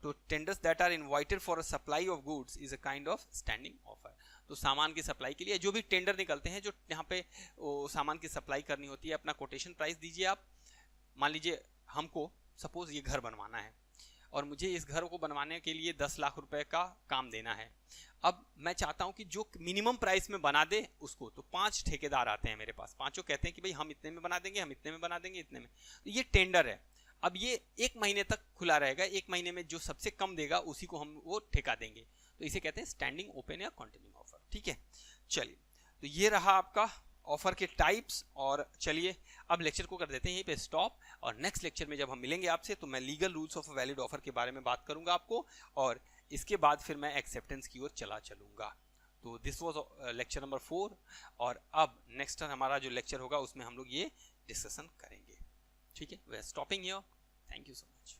S1: तो tenders that are invited for a supply of goods is a kind of standing offer. तो सामान की सप्लाई के लिए जो भी टेंडर निकलते हैं, जो यहाँ पे सामान की सप्लाई करनी होती है, अपना कोटेशन प्राइस दीजिए आप। मान लीजिए हमको सपोज ये घर बनवाना है और मुझे इस घर को बनवाने के लिए 10 लाख रुपए का काम देना है। अब मैं चाहता हूं कि जो मिनिमम प्राइस में बना दे उसको, तो 5 ठेकेदार आते हैं मेरे पास, पांचों कहते हैं कि भाई हम इतने में बना देंगे, हम इतने में बना देंगे, इतने में। तो ये टेंडर है। अब ये 1 महीने तक खुला रहेगा, 1 महीने में जो सबसे कम देगा उसी को हम वो ठेका देंगे, तो इसे कहते हैं स्टैंडिंग ओपन या कंटिन्यूइंग ऑफर, ठीक है। चलिए, तो ये रहा आपका ऑफर के टाइप्स। और चलिए अब लेक्चर को कर देते हैं यहीं पे स्टॉप, और नेक्स्ट लेक्चर में जब हम मिलेंगे आपसे तो मैं legal rules of valid offer के बारे में बात करूंगा आपको, और इसके बाद फिर मैं एक्सेप्टेंस की ओर चलूंगा। तो दिस वाज लेक्चर नंबर 4, और अब नेक्स्ट हमारा जो लेक्चर होगा उसमें हम लोग ये डिस्कशन करेंगे, ठीक है। We are stopping here, thank you so much.